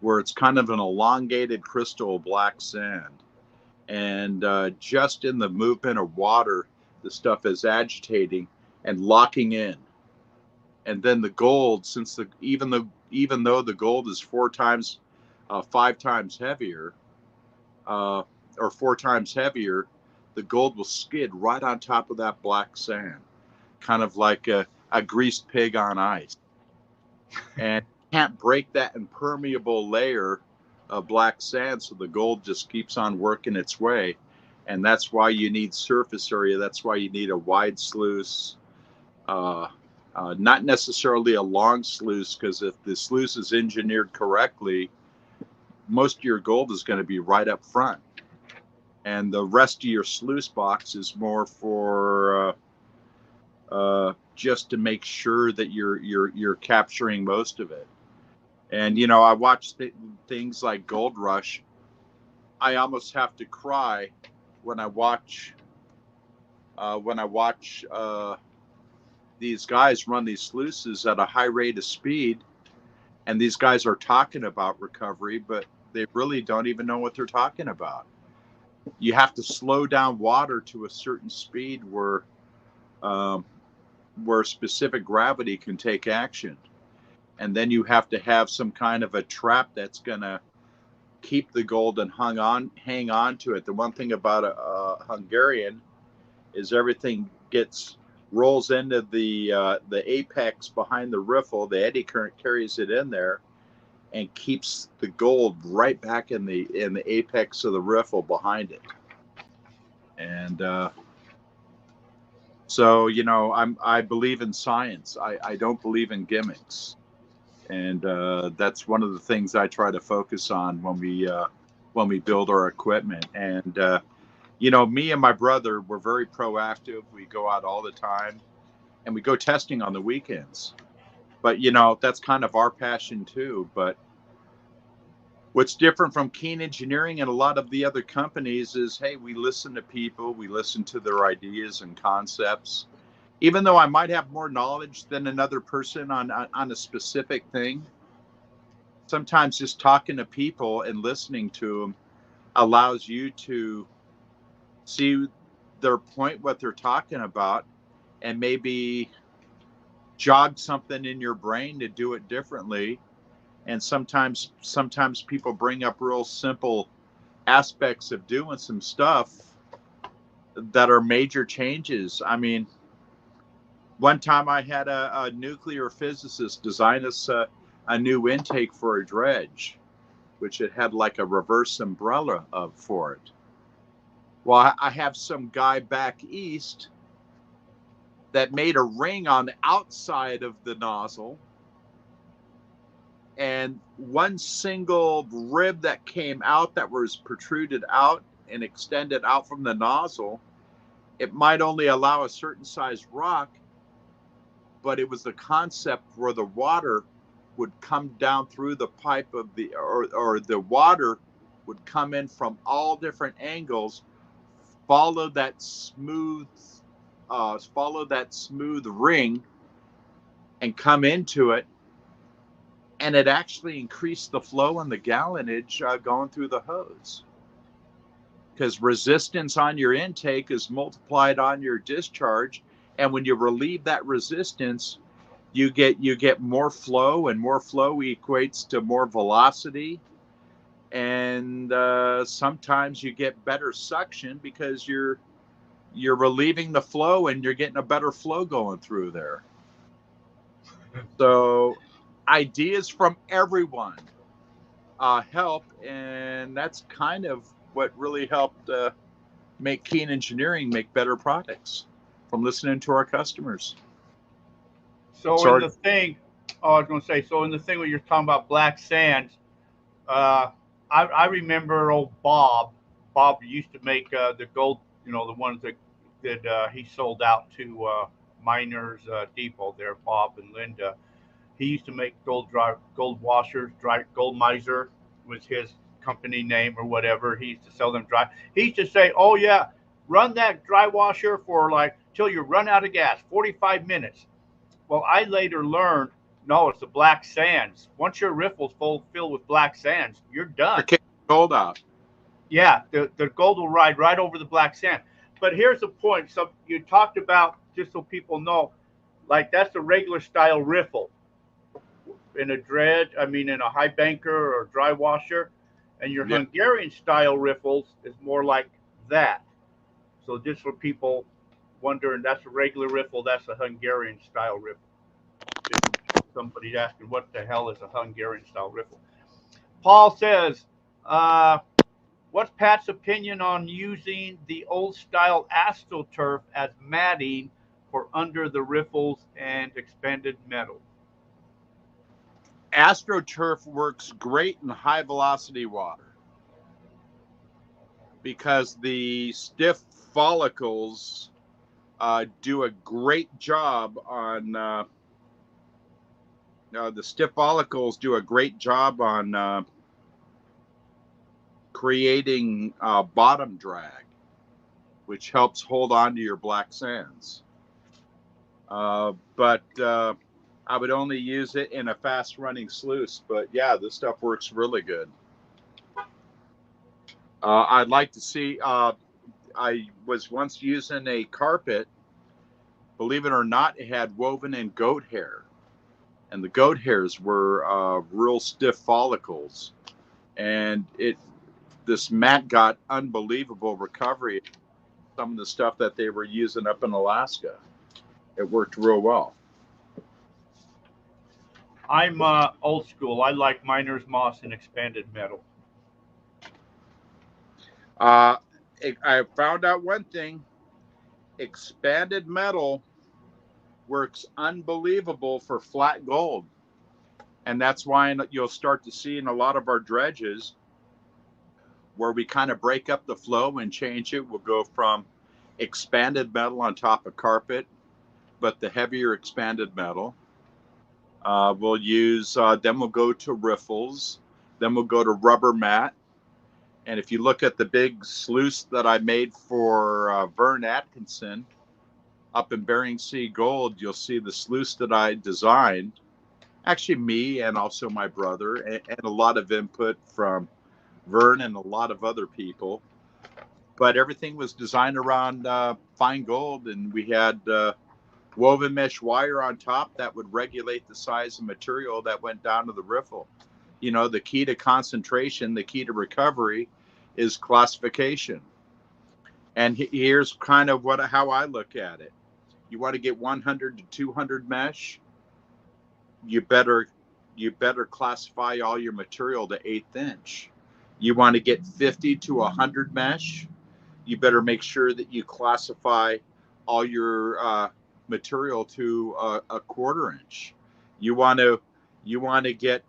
where it's kind of an elongated crystal black sand. And just in the movement of water, the stuff is agitating and locking in. And then the gold, even though the gold is 5 times heavier, or 4 times heavier, the gold will skid right on top of that black sand, kind of like a greased pig on ice. And can't break that impermeable layer of black sand, so the gold just keeps on working its way. And that's why you need surface area. That's why you need a wide sluice, not necessarily a long sluice, because if the sluice is engineered correctly, most of your gold is going to be right up front, and the rest of your sluice box is more for just to make sure that you're capturing most of it. And I watch things like Gold Rush. I almost have to cry when I watch these guys run these sluices at a high rate of speed, and these guys are talking about recovery, but they really don't even know what they're talking about. You have to slow down water to a certain speed where specific gravity can take action. And then you have to have some kind of a trap that's going to keep the gold and hang on to it. The one thing about a Hungarian is everything rolls into the apex behind the riffle. The eddy current carries it in there and keeps the gold right back in the apex of the riffle behind it. And so I believe in science. I don't believe in gimmicks. And that's one of the things I try to focus on when we build our equipment. And me and my brother, we're very proactive. We go out all the time, and we go testing on the weekends. But that's kind of our passion too. But what's different from Keene Engineering and a lot of the other companies is, hey, we listen to people, we listen to their ideas and concepts. Even though I might have more knowledge than another person on a specific thing, sometimes just talking to people and listening to them allows you to see their point, what they're talking about, and maybe jog something in your brain to do it differently. And sometimes people bring up real simple aspects of doing some stuff that are major changes. I mean, one time I had a nuclear physicist design us a a new intake for a dredge, which it had like a reverse umbrella for it. Well, I have some guy back east that made a ring on the outside of the nozzle, and one single rib that came out that was protruded out and extended out from the nozzle, it might only allow a certain size rock, but it was the concept where the water would come down through the pipe of the, or the water would come in from all different angles, follow that smooth ring and come into it, and it actually increased the flow and the gallonage going through the hose, because resistance on your intake is multiplied on your discharge, and when you relieve that resistance, you get more flow, and more flow equates to more velocity, and sometimes you get better suction because you're relieving the flow and you're getting a better flow going through there. So ideas from everyone help, and that's kind of what really helped make Keene Engineering make better products from listening to our customers. So in the thing, I was going to say, so in the thing where you're talking about black sands, I remember old Bob. Bob used to make the gold, the ones that he sold out to Miners Depot there, Bob and Linda. He used to make gold washers, Gold Miser was his company name or whatever. He used to sell them dry. He used to say, "Oh yeah, run that dry washer for like till you run out of gas, 45 minutes." Well, I later learned, no, it's the black sands. Once your riffle's filled with black sands, you're done. Okay, gold out. Yeah, the gold will ride right over the black sand. But here's the point. So you talked about, just so people know, like that's the regular style riffle. In a dredge, in a high banker or dry washer, and your Hungarian style riffles is more like that. So just for people wondering, that's a regular riffle, that's a Hungarian style riffle. Somebody's asking, what the hell is a Hungarian style riffle? Paul says, what's Pat's opinion on using the old style AstroTurf as matting for under the riffles and expanded metal? AstroTurf works great in high velocity water because the stiff follicles do a great job on creating bottom drag, which helps hold on to your black sands. But I would only use it in a fast running sluice. But yeah, this stuff works really good. I'd like to see, I was once using a carpet, believe it or not, it had woven in goat hair. And the goat hairs were real stiff follicles. And this mat got unbelievable recovery. Some of the stuff that they were using up in Alaska. It worked real well. I'm old school. I like miner's moss and expanded metal. I found out one thing. Expanded metal works unbelievable for flat gold. And that's why you'll start to see in a lot of our dredges where we kind of break up the flow and change it. We'll go from expanded metal on top of carpet, but the heavier expanded metal. We'll use, then we'll go to riffles, then we'll go to rubber mat. And if you look at the big sluice that I made for Vern Atkinson up in Bering Sea Gold, you'll see the sluice that I designed. Actually, me and also my brother, and a lot of input from Vern and a lot of other people. But everything was designed around fine gold, and we had woven mesh wire on top that would regulate the size of material that went down to the riffle. The key to concentration, the key to recovery is classification. And here's kind of how I look at it. You want to get 100 to 200 mesh, you better you better classify all your material to 1/8 inch. You want to get 50 to 100 mesh, you better make sure that you classify all your material to a 1/4 inch. You want to get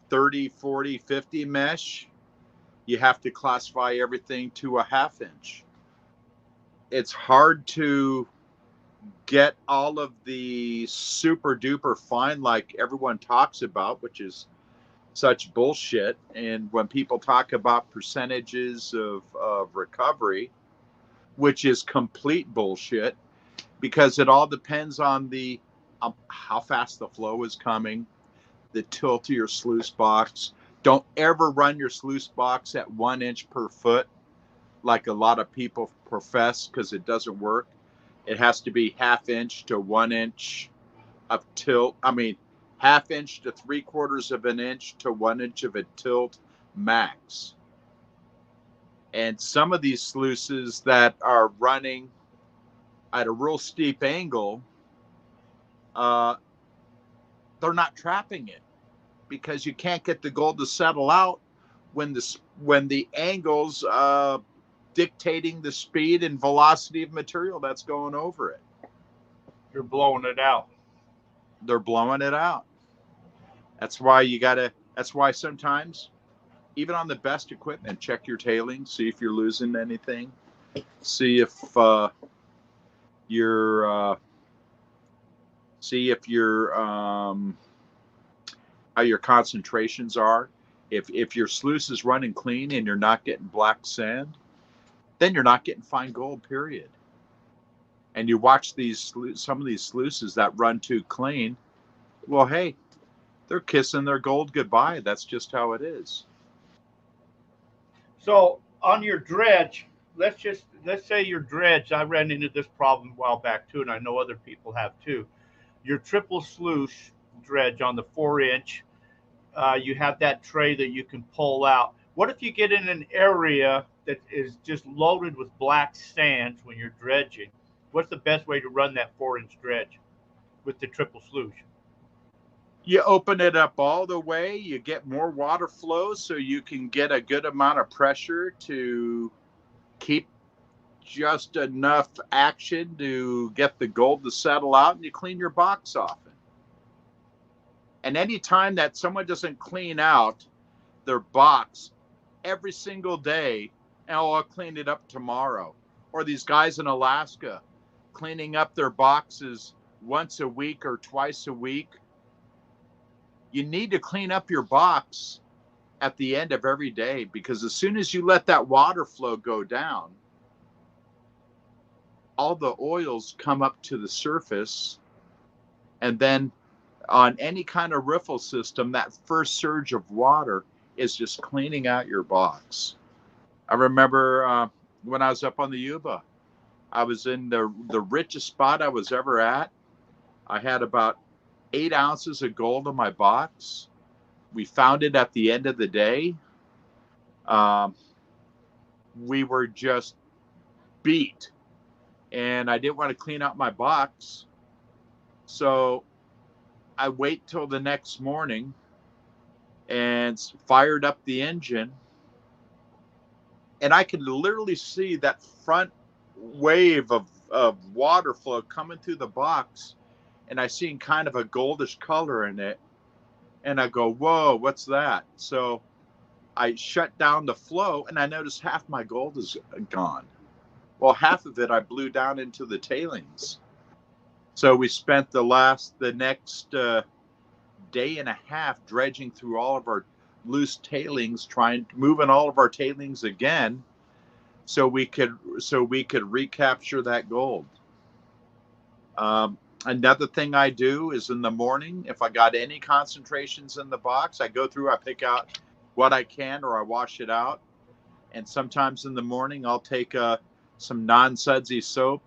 30, 40, 50 mesh, you have to classify everything to a 1/2 inch. It's hard to get all of the super duper fine like everyone talks about, which is such bullshit. And when people talk about percentages of recovery, which is complete bullshit, because it all depends on the how fast the flow is coming, the tilt of your sluice box. Don't ever run your sluice box at 1 inch per foot like a lot of people profess, because it doesn't work. It has to be 1/2 inch to 1 inch of tilt. I mean, 1/2 inch to 3/4 of an inch to 1 inch of a tilt max. And some of these sluices that are running at a real steep angle, they're not trapping it, because you can't get the gold to settle out when the angles dictating the speed and velocity of material that's going over it. You're blowing it out. They're blowing it out. That's why sometimes, even on the best equipment, check your tailings, see if you're losing anything, see if how your concentrations are. If your sluice is running clean and you're not getting black sand, then you're not getting fine gold, period. And you watch some of these sluices that run too clean, well, hey, they're kissing their gold goodbye. That's just how it is. So on your dredge, let's say your dredge. I ran into this problem a while back too, and I know other people have too. Your triple sluice dredge on the 4 inch, you have that tray that you can pull out. What if you get in an area that is just loaded with black sand when you're dredging? What's the best way to run that 4 inch dredge with the triple sluice? You open it up all the way, you get more water flow so you can get a good amount of pressure to keep just enough action to get the gold to settle out, and you clean your box often. And anytime that someone doesn't clean out their box every single day, oh, I'll clean it up tomorrow. Or these guys in Alaska cleaning up their boxes once a week or twice a week. You need to clean up your box at the end of every day, because as soon as you let that water flow go down, all the oils come up to the surface. And then on any kind of riffle system, that first surge of water is just cleaning out your box. I remember when I was up on the Yuba, I was in the richest spot I was ever at. I had about 8 ounces of gold in my box. We found it at the end of the day. We were just beat, and I didn't want to clean out my box. So I wait till the next morning and fired up the engine, and I could literally see that front wave of water flow coming through the box, and I seen kind of a goldish color in it, and I go, whoa, what's that? So I shut down the flow, and I noticed half my gold is gone. Well, half of it I blew down into the tailings. So we spent the next day and a half dredging through all of our loose tailings, moving all of our tailings again, so we could recapture that gold. Another thing I do is in the morning, if I got any concentrations in the box, I go through, I pick out what I can, or I wash it out. And sometimes in the morning, I'll take some non-sudsy soap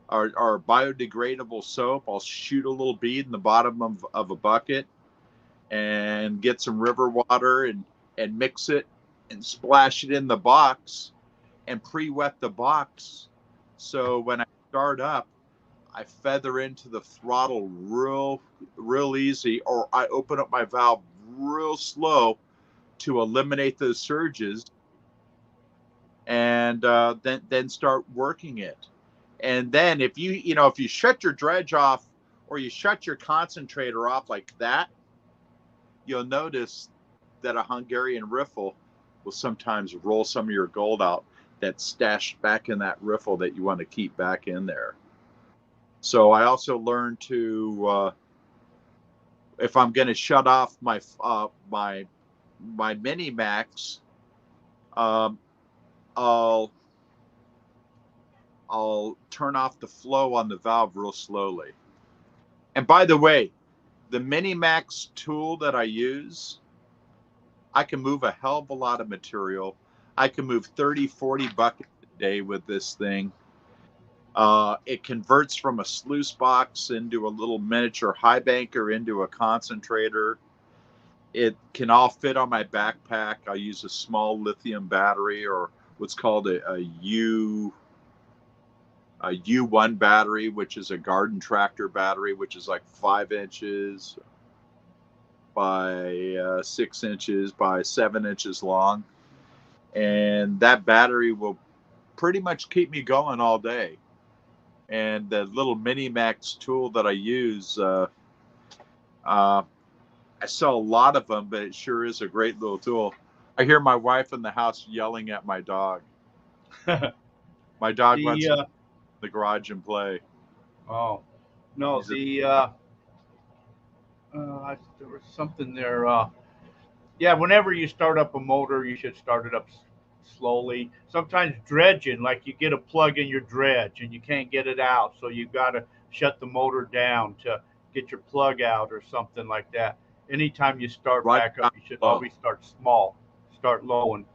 or biodegradable soap. I'll shoot a little bead in the bottom of a bucket and get some river water and mix it and splash it in the box and pre-wet the box. So when I start up, I feather into the throttle real easy, or I open up my valve real slow to eliminate those surges, and then start working it. And then if you shut your dredge off or you shut your concentrator off like that, you'll notice that a Hungarian riffle will sometimes roll some of your gold out that's stashed back in that riffle that you want to keep back in there. So I also learned to, if I'm going to shut off my mini max, I'll turn off the flow on the valve real slowly. And by the way, the mini max tool that I use, I can move a hell of a lot of material. I can move 30, 40 buckets a day with this thing. It converts from a sluice box into a little miniature high banker into a concentrator. It can all fit on my backpack. I use a small lithium battery, or what's called a U1 battery, which is a garden tractor battery, which is like 5 inches by 6 inches by 7 inches long. And that battery will pretty much keep me going all day. And the little mini max tool that I use, I sell a lot of them, but it sure is a great little tool. I hear my wife in the house yelling at my dog. My dog wants to go in the garage and play. Oh, no, there was something there. Yeah, whenever you start up a motor, you should start it up slowly. Sometimes dredging, like you get a plug in your dredge and you can't get it out, so you've got to shut the motor down to get your plug out or something like that. Anytime you start back up, you should always start small, start low, and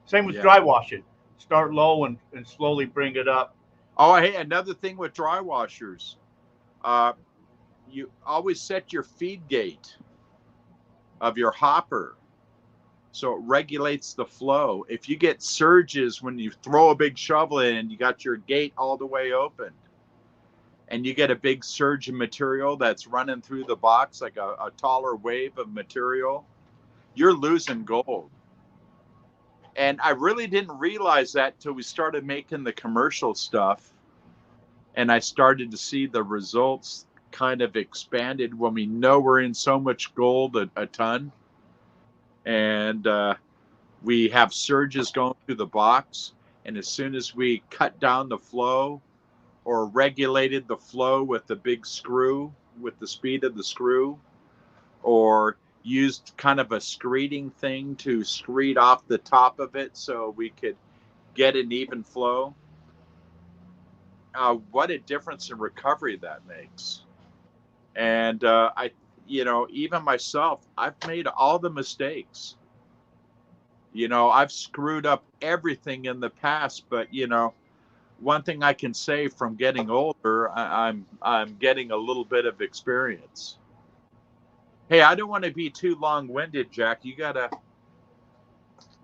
same with dry washing. Start low and slowly bring it up. Oh, hey, another thing with dry washers, you always set your feed gate of your hopper so it regulates the flow. If you get surges when you throw a big shovel in and you got your gate all the way open, and you get a big surge of material that's running through the box, like a taller wave of material, you're losing gold. And I really didn't realize that till we started making the commercial stuff, and I started to see the results kind of expanded when we know we're in so much gold a ton, and we have surges going through the box, and as soon as we cut down the flow or regulated the flow with the big screw, with the speed of the screw, or used kind of a screeding thing to screed off the top of it so we could get an even flow, what a difference in recovery that makes. And even myself, I've made all the mistakes. I've screwed up everything in the past, but one thing I can say from getting older, I'm getting a little bit of experience. Hey, I don't want to be too long-winded, Jack. You gotta.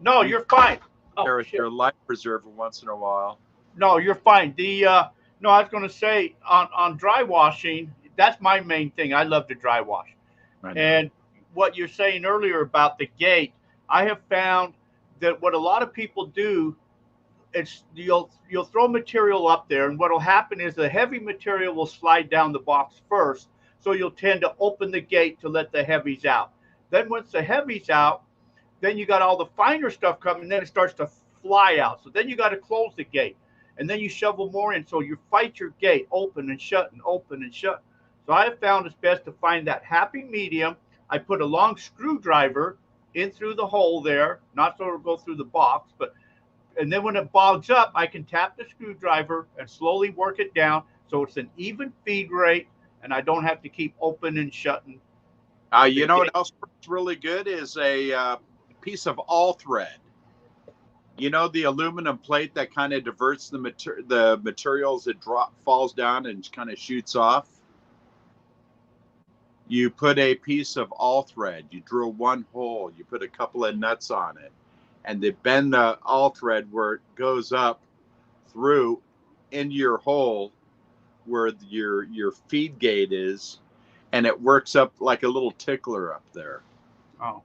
No, you're fine. Your life preserver once in a while. No, you're fine. No, I was going to say on dry washing, that's my main thing. I love to dry wash. And what you're saying earlier about the gate, I have found that what a lot of people do, it's you'll throw material up there, and what will happen is the heavy material will slide down the box first, so you'll tend to open the gate to let the heavies out. Then once the heavies out, then you got all the finer stuff coming, and then it starts to fly out. So then you got to close the gate, and then you shovel more in. So you fight your gate, open and shut and open and shut. So I have found it's best to find that happy medium. I put a long screwdriver in through the hole there, not so it'll go through the box, and then when it bogs up, I can tap the screwdriver and slowly work it down so it's an even feed rate, and I don't have to keep open and shutting. What else works really good is a piece of all thread. The aluminum plate that kind of diverts the materials, it falls down and kind of shoots off. You put a piece of all thread, you drill one hole, you put a couple of nuts on it, and they bend the all thread where it goes up through into your hole where your feed gate is, and it works up like a little tickler up there. Oh,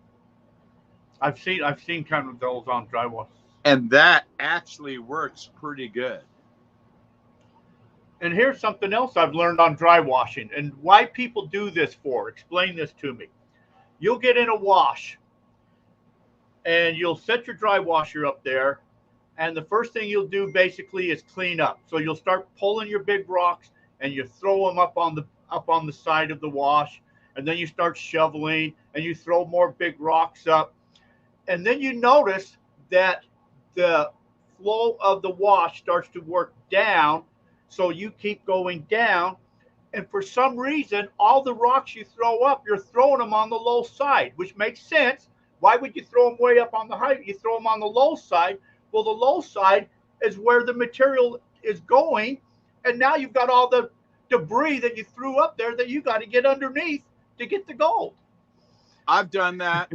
I've seen kind of those on drywall. And that actually works pretty good. And here's something else I've learned on dry washing and why people do this for. Explain this to me. You'll get in a wash and you'll set your dry washer up there. And the first thing you'll do basically is clean up. So you'll start pulling your big rocks and you throw them up on the side of the wash. And then you start shoveling and you throw more big rocks up. And then you notice that the flow of the wash starts to work down. So you keep going down. And for some reason, all the rocks you throw up, you're throwing them on the low side, which makes sense. Why would you throw them way up on the height? You throw them on the low side. Well, the low side is where the material is going. And now you've got all the debris that you threw up there that you got to get underneath to get the gold. I've done that.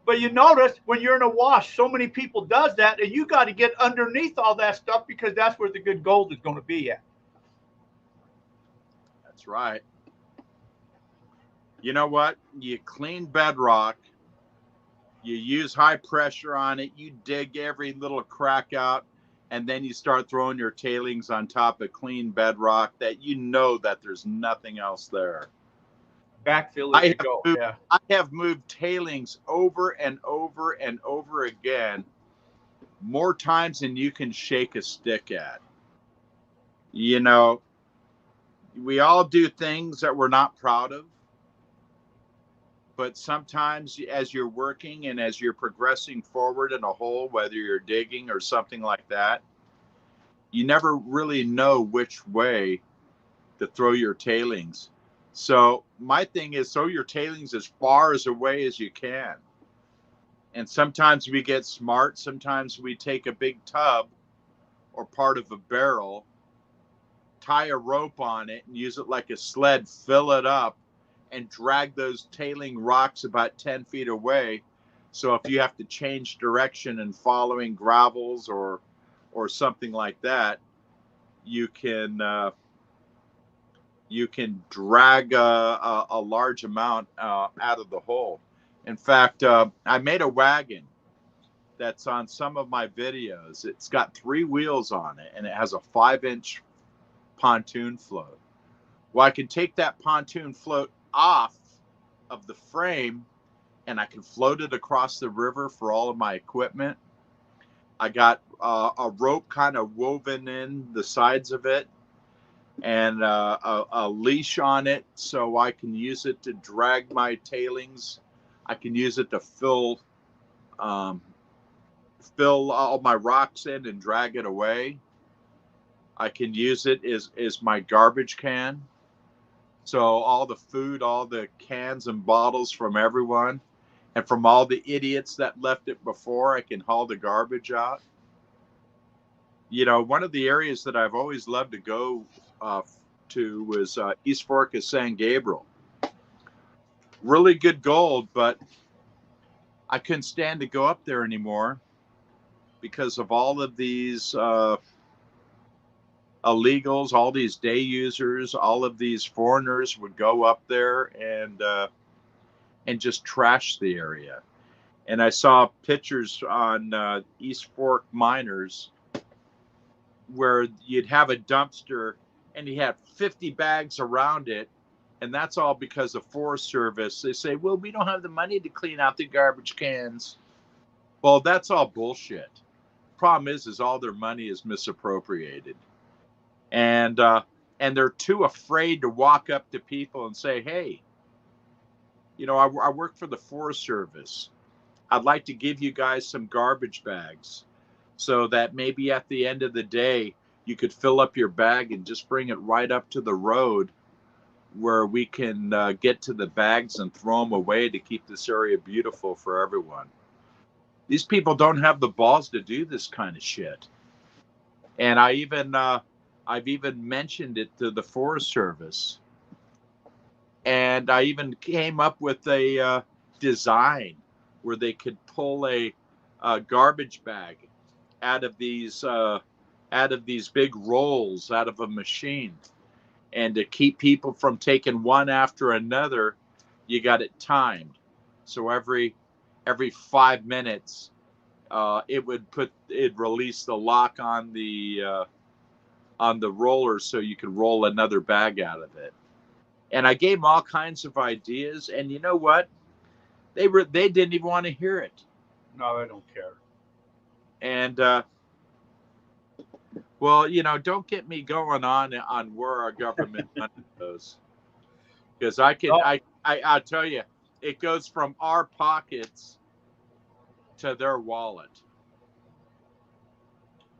But you notice when you're in a wash, so many people does that, and you got to get underneath all that stuff because that's where the good gold is going to be at. That's right. You know what? You clean bedrock, you use high pressure on it, you dig every little crack out, and then you start throwing your tailings on top of clean bedrock that you know that there's nothing else there. Backfill as you go. Yeah. I have moved tailings over and over and over again, more times than you can shake a stick at. You know, we all do things that we're not proud of. But sometimes as you're working and as you're progressing forward in a hole, whether you're digging or something like that, you never really know which way to throw your tailings. So my thing is throw your tailings as far as away as you can. And sometimes we get smart. Sometimes we take a big tub or part of a barrel, tie a rope on it and use it like a sled, fill it up, and drag those tailing rocks about 10 feet away. So if you have to change direction and following gravels or something like that, you can drag a large amount out of the hole. In fact, I made a wagon that's on some of my videos. It's got 3 wheels on it, and it has a 5-inch pontoon float. Well, I can take that pontoon float off of the frame and I can float it across the river for all of my equipment. I got a rope kind of woven in the sides of it and a leash on it so I can use it to drag my tailings. I can use it to fill all my rocks in and drag it away. I can use it as my garbage can. So all the food, all the cans and bottles from everyone, and from all the idiots that left it before, I can haul the garbage out. You know, one of the areas that I've always loved to go to was East Fork of San Gabriel. Really good gold, but I couldn't stand to go up there anymore because of all of these illegals, all these day users, all of these foreigners would go up there and just trash the area. And I saw pictures on East Fork Miners where you'd have a dumpster and you have 50 bags around it, and that's all because of Forest Service. They say, well, we don't have the money to clean out the garbage cans. Well, that's all bullshit. Problem is all their money is misappropriated. And they're too afraid to walk up to people and say, hey, you know, I work for the Forest Service. I'd like to give you guys some garbage bags so that maybe at the end of the day, you could fill up your bag and just bring it right up to the road where we can get to the bags and throw them away to keep this area beautiful for everyone. These people don't have the balls to do this kind of shit. And I've even mentioned it to the Forest Service. And I even came up with a design where they could pull a garbage bag out of these big rolls out of a machine. And to keep people from taking one after another, you got it timed. So every 5 minutes, it'd release the lock on the roller so you could roll another bag out of it. And I gave them all kinds of ideas, and you know what? They didn't even want to hear it. No, they don't care. And well, don't get me going on where our government money goes, because I'll tell you, it goes from our pockets to their wallet.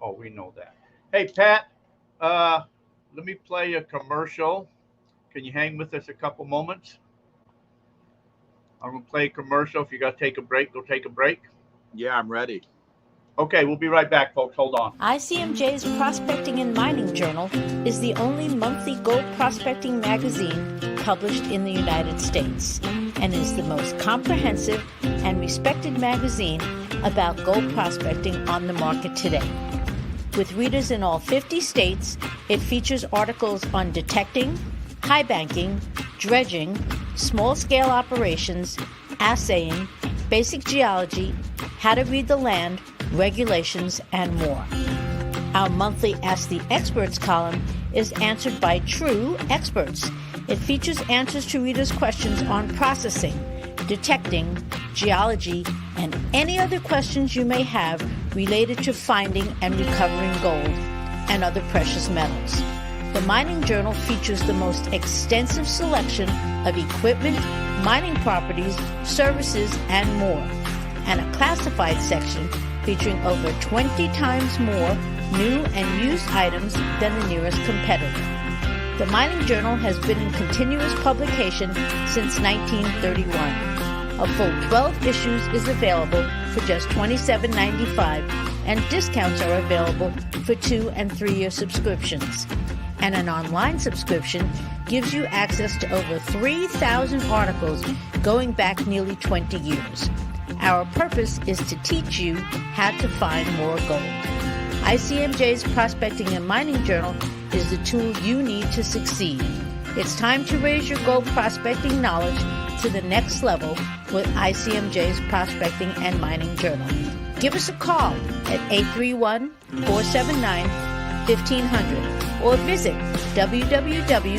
Oh, we know that. Hey, Pat, let me play a commercial. Can you hang with us a couple moments? I'm going to play a commercial. If you got to take a break, go take a break. Yeah, I'm ready. Okay, we'll be right back, folks. Hold on. ICMJ's Prospecting and Mining Journal is the only monthly gold prospecting magazine published in the United States and is the most comprehensive and respected magazine about gold prospecting on the market today. With readers in all 50 states, it features articles on detecting, high banking, dredging, small-scale operations, assaying, basic geology, how to read the land, regulations, and more. Our monthly Ask the Experts column is answered by true experts. It features answers to readers' questions on processing, detecting, geology, and any other questions you may have related to finding and recovering gold and other precious metals. The Mining Journal features the most extensive selection of equipment, mining properties, services, and more, and a classified section featuring over 20 times more new and used items than the nearest competitor. The Mining Journal has been in continuous publication since 1931. A full 12 issues is available for just $27.95, and discounts are available for 2- and 3-year subscriptions. And an online subscription gives you access to over 3,000 articles going back nearly 20 years. Our purpose is to teach you how to find more gold. ICMJ's Prospecting and Mining Journal is the tool you need to succeed. It's time to raise your gold prospecting knowledge to the next level with ICMJ's Prospecting and Mining Journal. Give us a call at 831-479-1500 or visit www.icmj.com.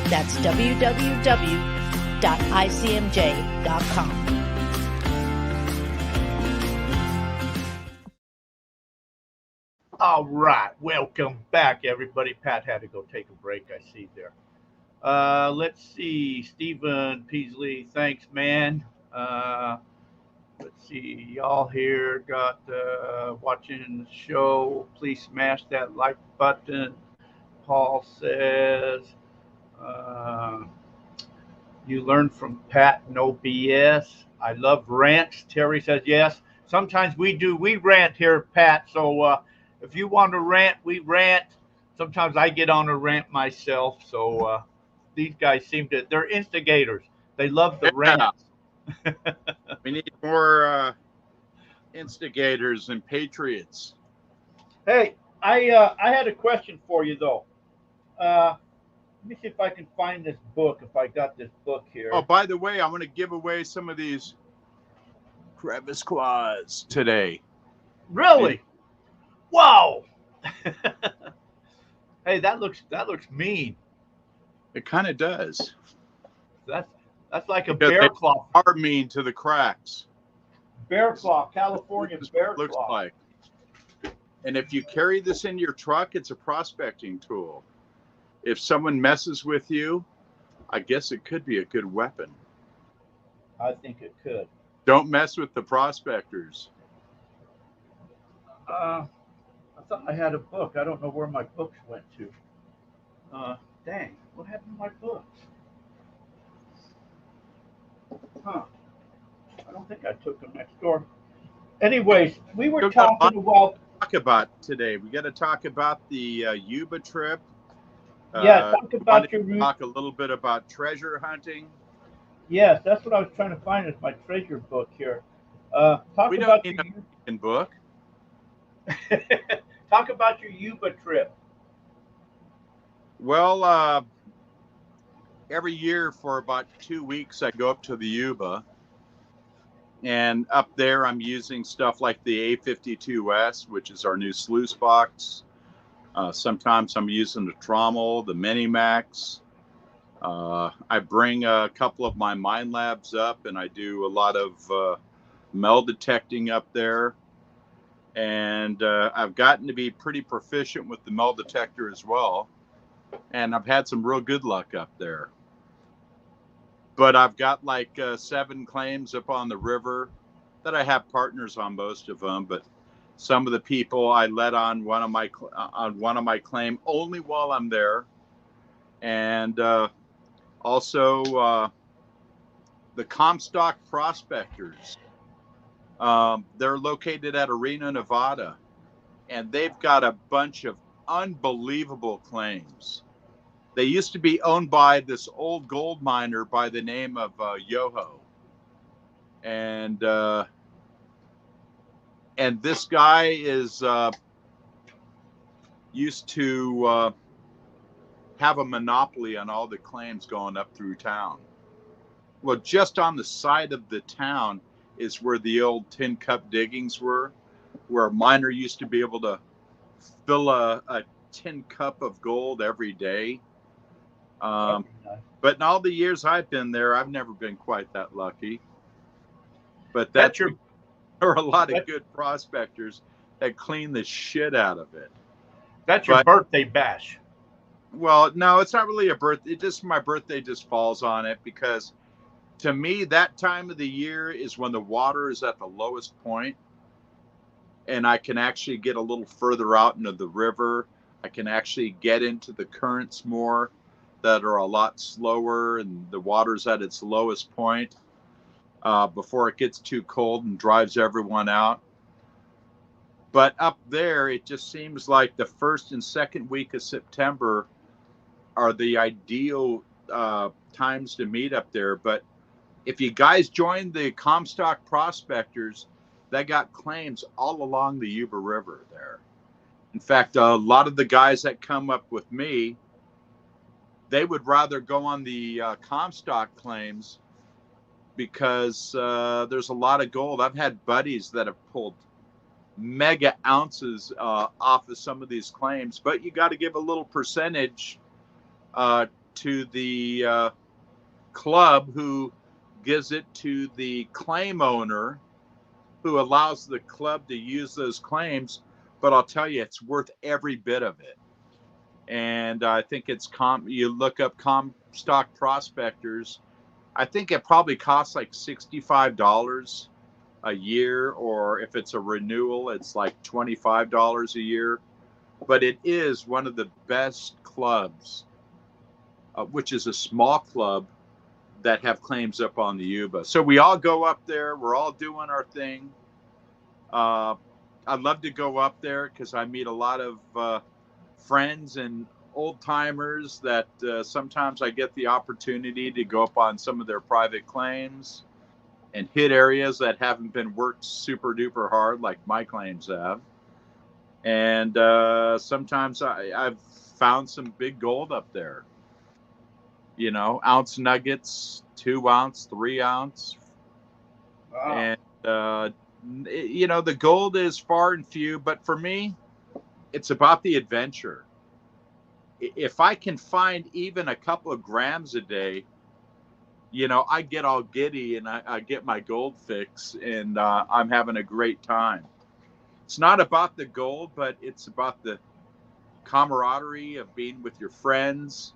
That's www.icmj.com. All right, welcome back, everybody. Pat had to go take a break, I see there. Let's see, Stephen Peasley, thanks, man. Let's see, y'all here got watching the show. Please smash that like button. Paul says, you learn from Pat, no BS. I love rants. Terry says, yes. Sometimes we rant here, Pat. So if you want to rant, we rant. Sometimes I get on a rant myself. So these guys they're instigators. They love the rants. We need more instigators and patriots. Hey, I had a question for you, though. Let me see if I can find this book, if I got this book here. Oh, by the way, I'm going to give away some of these crevice claws today. Really? Wow. Hey, that looks mean. It kind of does. That's like a Because bear claw. Are mean to the cracks. Bear claw, California bear looks claw. like. And if you carry this in your truck, it's a prospecting tool. If someone messes with you, I guess it could be a good weapon. I think it could. Don't mess with the prospectors. I thought I had a book. I don't know where my books went to. Dang, what happened to my books? Huh. I don't think I took them next door. Anyways, we were talking about... Talk about today. We got to talk about the Yuba trip. Yeah, talk about your route. Talk a little bit about treasure hunting. Yes, that's what I was trying to find is my treasure book here. can book. Talk about your Yuba trip. Well, every year for about 2 weeks, I go up to the Yuba. And up there, I'm using stuff like the A52S, which is our new sluice box. Sometimes I'm using the Trommel, the Minimax. I bring a couple of my mine labs up, and I do a lot of metal detecting up there. And I've gotten to be pretty proficient with the metal detector as well. And I've had some real good luck up there. But I've got like 7 claims up on the river that I have partners on most of them. But some of the people I let on one of my claim only while I'm there, and also the Comstock prospectors. They're located at Reno, Nevada, and they've got a bunch of unbelievable claims. They used to be owned by this old gold miner by the name of Yoho. And this guy is used to have a monopoly on all the claims going up through town. Well, just on the side of the town is where the old tin cup diggings were, where a miner used to be able to fill a tin cup of gold every day. But in all the years I've been there, I've never been quite that lucky. But there are a lot of good prospectors that clean the shit out of it. That's your birthday bash. Well, no, it's not really a birthday. Just my birthday just falls on it, because to me, that time of the year is when the water is at the lowest point, and I can actually get a little further out into the river. I can actually get into the currents more that are a lot slower, and the water's at its lowest point before it gets too cold and drives everyone out. But up there, it just seems like the first and second week of September are the ideal times to meet up there. But if you guys join the Comstock prospectors, they got claims all along the Yuba River there. In fact, a lot of the guys that come up with me, they would rather go on the Comstock claims, because there's a lot of gold. I've had buddies that have pulled mega ounces off of some of these claims, but you got to give a little percentage to the club, who gives it to the claim owner, who allows the club to use those claims. But I'll tell you, it's worth every bit of it. And I think it's you look up Comstock prospectors, I think it probably costs like $65 a year, or if it's a renewal, it's like $25 a year. But it is one of the best clubs, which is a small club, that have claims up on the Yuba. So we all go up there. We're all doing our thing. I'd love to go up there because I meet a lot of friends and old timers that sometimes I get the opportunity to go up on some of their private claims and hit areas that haven't been worked super duper hard like my claims have. And sometimes I've found some big gold up there. You know, ounce nuggets, 2 ounce, 3 ounce. Wow. And, you know, the gold is far and few, but for me, it's about the adventure. If I can find even a couple of grams a day, you know, I get all giddy and I get my gold fix, and I'm having a great time. It's not about the gold, but it's about the camaraderie of being with your friends,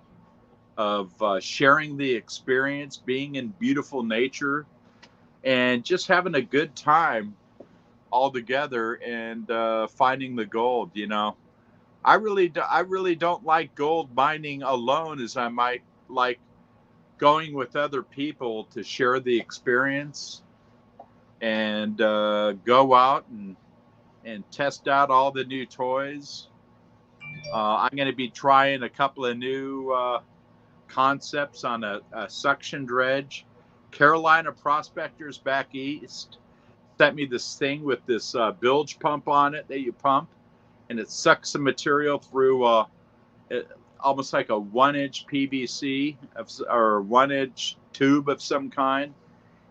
of sharing the experience, being in beautiful nature, and just having a good time all together, and finding the gold. You know, I really don't like gold mining alone, as I might like going with other people to share the experience and go out and test out all the new toys. I'm going to be trying a couple of new concepts on a suction dredge. Carolina prospectors back east, sent me this thing with this bilge pump on it that you pump, and it sucks the material through almost like a 1-inch PVC or 1-inch tube of some kind,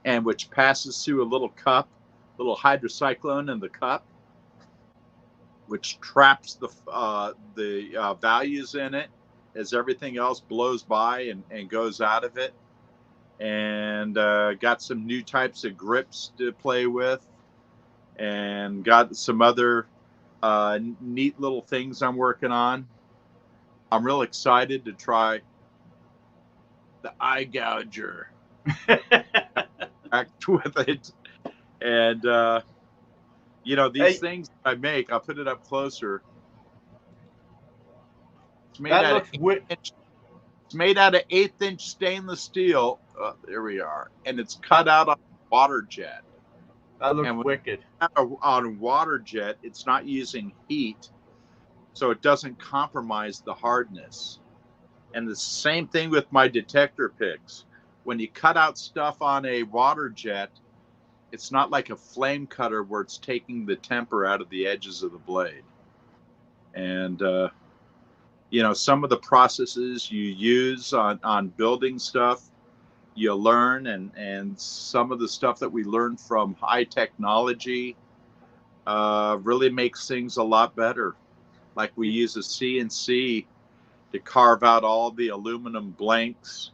and which passes through a little cup, little hydrocyclone in the cup, which traps the values in it as everything else blows by and goes out of it. And got some new types of grips to play with, and got some other neat little things I'm working on. I'm real excited to try the eye gouger act with it. And these things I make, I'll put it up closer. It's made out of 1/8-inch stainless steel. There we are. And it's cut out on water jet. That looks wicked. On water jet, it's not using heat, so it doesn't compromise the hardness. And the same thing with my detector picks. When you cut out stuff on a water jet, it's not like a flame cutter where it's taking the temper out of the edges of the blade. And some of the processes you use on building stuff, you learn, and some of the stuff that we learn from high technology really makes things a lot better. Like we use a CNC to carve out all the aluminum blanks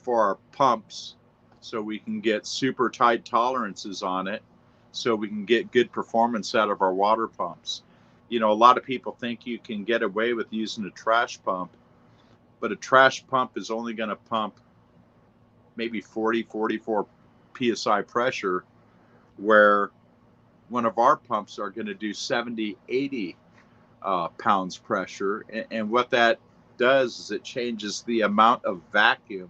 for our pumps, so we can get super tight tolerances on it, so we can get good performance out of our water pumps. A lot of people think you can get away with using a trash pump, but a trash pump is only going to pump maybe 44 PSI pressure, where one of our pumps are going to do 80 pounds pressure. And what that does is it changes the amount of vacuum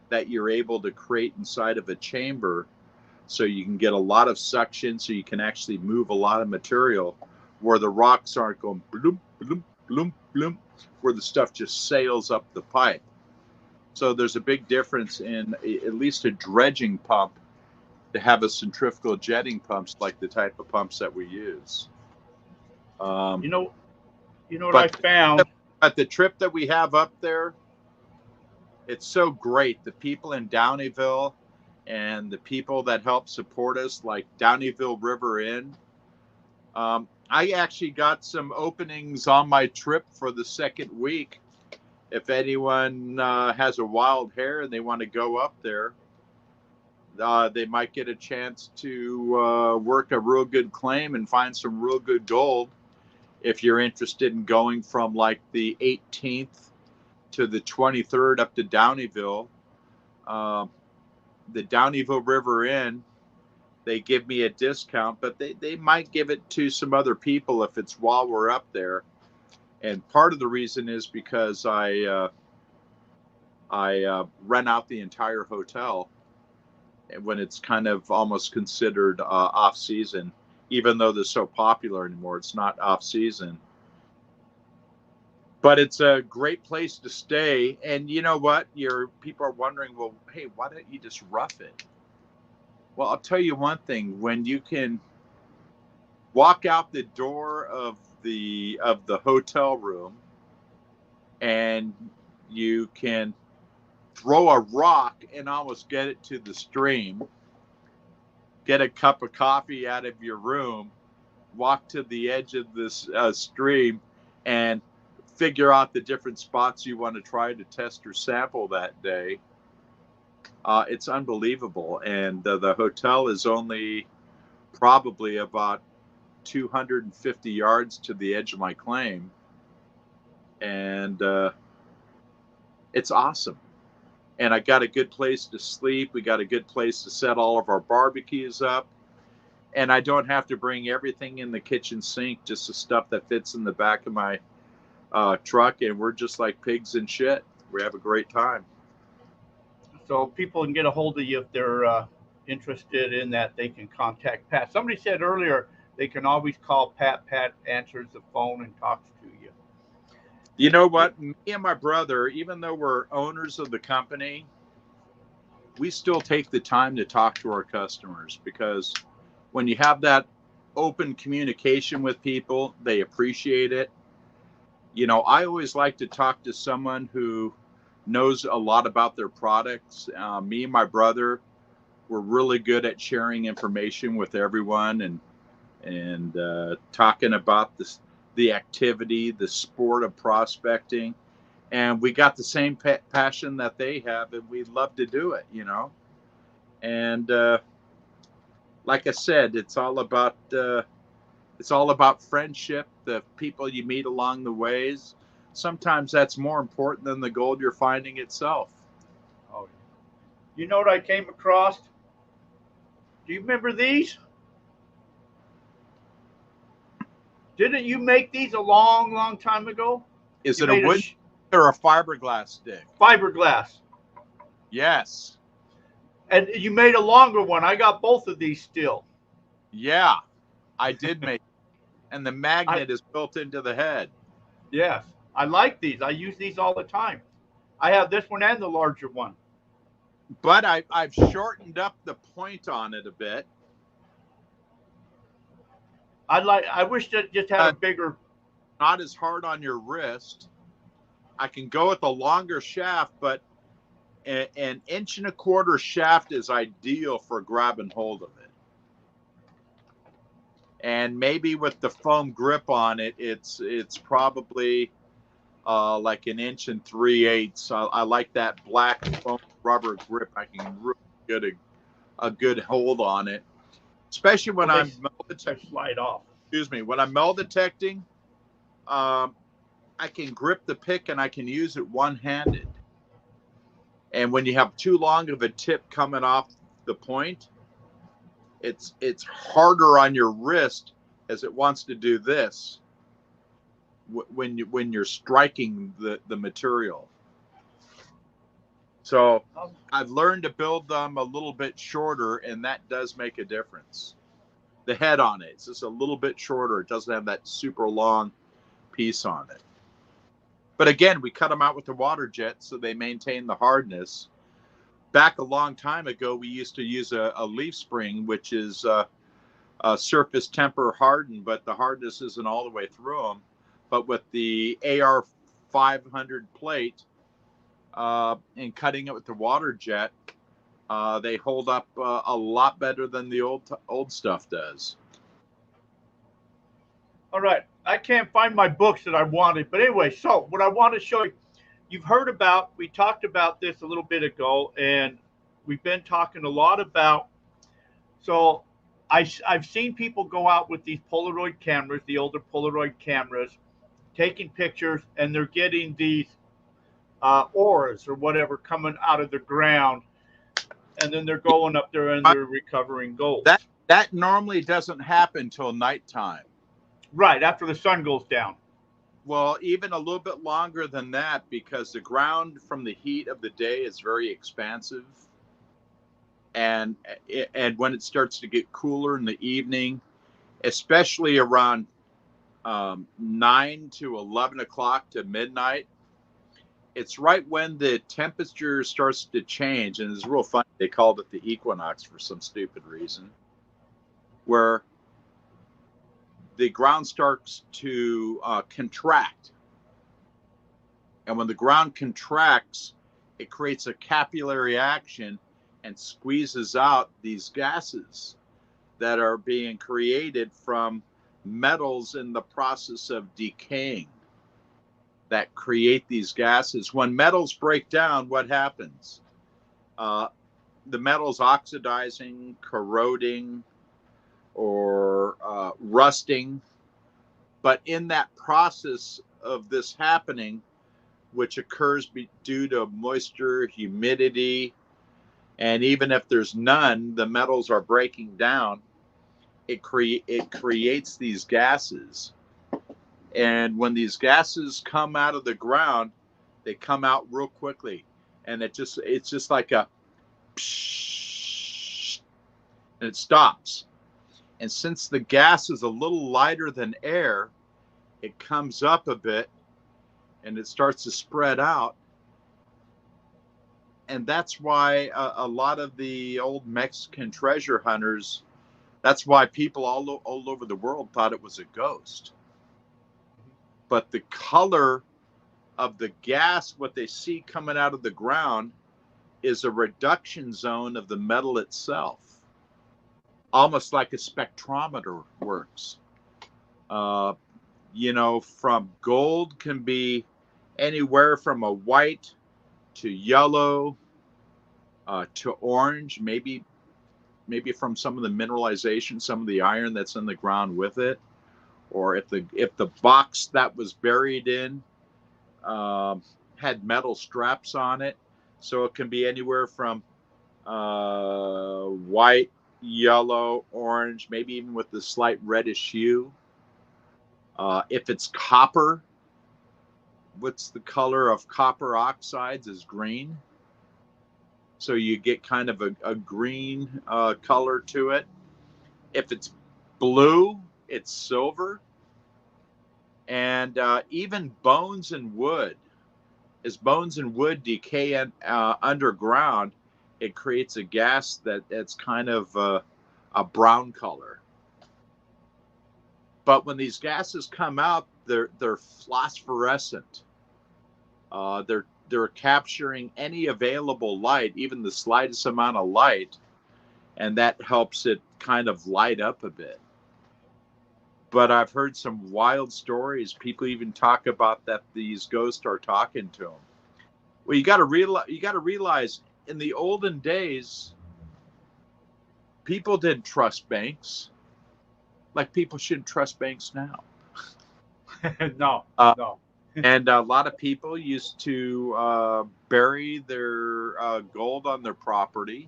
that you're able to create inside of a chamber, so you can get a lot of suction, so you can actually move a lot of material, where the rocks aren't going bloom, bloom, bloom, bloom, where the stuff just sails up the pipe. So there's a big difference in at least a dredging pump to have a centrifugal jetting pumps like the type of pumps that we use. You know what I found? At the trip that we have up there, it's so great. The people in Downeyville and the people that help support us, like Downeyville River Inn, I actually got some openings on my trip for the second week. If anyone has a wild hair and they want to go up there, they might get a chance to work a real good claim and find some real good gold. If you're interested in going from like the 18th to the 23rd up to Downeyville, the Downeyville River Inn, they give me a discount, but they might give it to some other people if it's while we're up there. And part of the reason is because I rent out the entire hotel when it's kind of almost considered off season, even though they're so popular anymore. It's not off season, but it's a great place to stay. And you know what? People are wondering, well, hey, why don't you just rough it? Well, I'll tell you one thing: when you can walk out the door of the hotel room and you can throw a rock and almost get it to the stream, get a cup of coffee out of your room, walk to the edge of this stream, and figure out the different spots you want to try to test or sample that day. It's unbelievable. And the hotel is only probably about 250 yards to the edge of my claim. And it's awesome. And I got a good place to sleep. We got a good place to set all of our barbecues up. And I don't have to bring everything in the kitchen sink, just the stuff that fits in the back of my truck. And we're just like pigs in shit. We have a great time. So people can get a hold of you if they're interested in that. They can contact Pat. Somebody said earlier they can always call Pat. Pat answers the phone and talks to you. You know what? Me and my brother, even though we're owners of the company, we still take the time to talk to our customers, because when you have that open communication with people, they appreciate it. You know, I always like to talk to someone who knows a lot about their products. Me and my brother were really good at sharing information with everyone and talking about this, the activity, the sport of prospecting. And we got the same passion that they have, and we love to do it, you know. And like I said, it's all about friendship, the people you meet along the ways. Sometimes that's more important than the gold you're finding itself. Oh, you know what I came across? Do you remember these? Didn't you make these a long, long time ago? Is You it a made wood or a fiberglass stick? fiberglass. Yes. And you made a longer one. I got both of these still. Yeah, I did make it. And the magnet is built into the head. Yes. I like these. I use these all the time. I have this one and the larger one. But I've shortened up the point on it a bit. I wish that just had a bigger. Not as hard on your wrist. I can go with a longer shaft, but an 1.25 inch shaft is ideal for grabbing hold of it. And maybe with the foam grip on it, it's probably like 1 3/8 inches. I like that black foam rubber grip. I can really get a good hold on it, especially when I'm slide off. Excuse me, when I'm metal detecting. I can grip the pick and I can use it one-handed. And when you have too long of a tip coming off the point, it's harder on your wrist as it wants to do this when you're striking the material. So I've learned to build them a little bit shorter, and that does make a difference. The head on it is just a little bit shorter. It doesn't have that super long piece on it. But again, we cut them out with the water jet so they maintain the hardness. Back a long time ago, we used to use a leaf spring, which is a surface temper hardened, but the hardness isn't all the way through them. But with the AR 500 plate and cutting it with the water jet, they hold up a lot better than the old stuff does. All right. I can't find my books that I wanted. But anyway, so what I want to show you, you've heard about, we talked about this a little bit ago, and we've been talking a lot about, so I've seen people go out with these Polaroid cameras, the older Polaroid cameras, taking pictures, and they're getting these auras or whatever coming out of the ground, and then they're going up there and they're recovering gold. That normally doesn't happen till nighttime. Right, after the sun goes down. Well, even a little bit longer than that, because the ground from the heat of the day is very expansive. And when it starts to get cooler in the evening, especially around 9 to 11 o'clock to midnight, it's right when the temperature starts to change. And it's real funny. They called it the equinox for some stupid reason, where the ground starts to contract. And when the ground contracts, it creates a capillary action and squeezes out these gases that are being created from metals in the process of decaying that create these gases. When metals break down, what happens? The metals oxidizing, corroding, or rusting. But in that process of this happening, which occurs due to moisture, humidity, and even if there's none, the metals are breaking down. It creates these gases. And when these gases come out of the ground, they come out real quickly. And it's just like a psh, and it stops. And since the gas is a little lighter than air, it comes up a bit and it starts to spread out. And that's why a lot of the old Mexican treasure hunters That's why people all over the world thought it was a ghost. But the color of the gas, what they see coming out of the ground, is a reduction zone of the metal itself, almost like a spectrometer works. From gold can be anywhere from a white to yellow to orange, maybe from some of the mineralization, some of the iron that's in the ground with it, or if the box that was buried in had metal straps on it. So it can be anywhere from white, yellow, orange, maybe even with the slight reddish hue. If it's copper, what's the color of copper oxides is green. So you get kind of a green color to it. If it's blue, it's silver. And even bones and wood, as bones and wood decay underground, it creates a gas that's kind of a brown color. But when these gases come out, they're phosphorescent. They're capturing any available light, even the slightest amount of light, and that helps it kind of light up a bit. But I've heard some wild stories. People even talk about that these ghosts are talking to them. Well, you got to realize in the olden days, people didn't trust banks like people shouldn't trust banks now. No. And a lot of people used to bury their gold on their property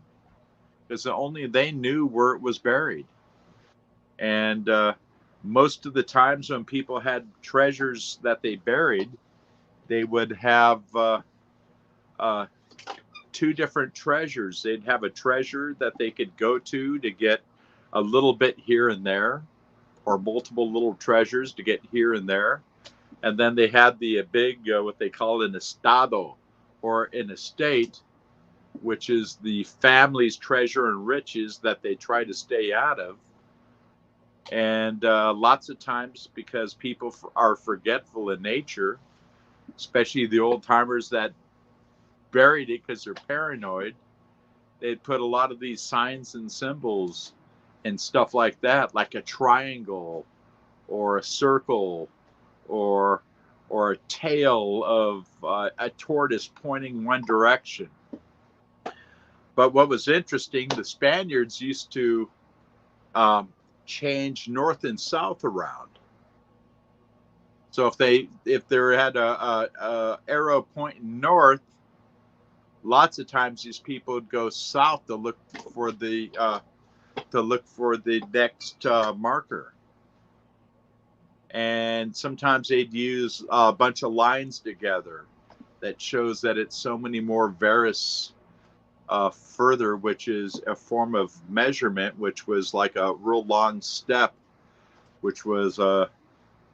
because only they knew where it was buried. And most of the times when people had treasures that they buried, they would have two different treasures. They'd have a treasure that they could go to get a little bit here and there, or multiple little treasures to get here and there. And then they had the big, what they call an estado, or an estate, which is the family's treasure and riches that they try to stay out of. And lots of times, because people are forgetful in nature, especially the old timers that buried it because they're paranoid, they'd put a lot of these signs and symbols and stuff like that, like a triangle or a circle or a tail of a tortoise pointing one direction. But what was interesting, the Spaniards used to change north and south around. So if they had a arrow pointing north, lots of times these people would go south to look for the next marker. And sometimes they'd use a bunch of lines together that shows that it's so many more varus further, which is a form of measurement, which was like a real long step, which was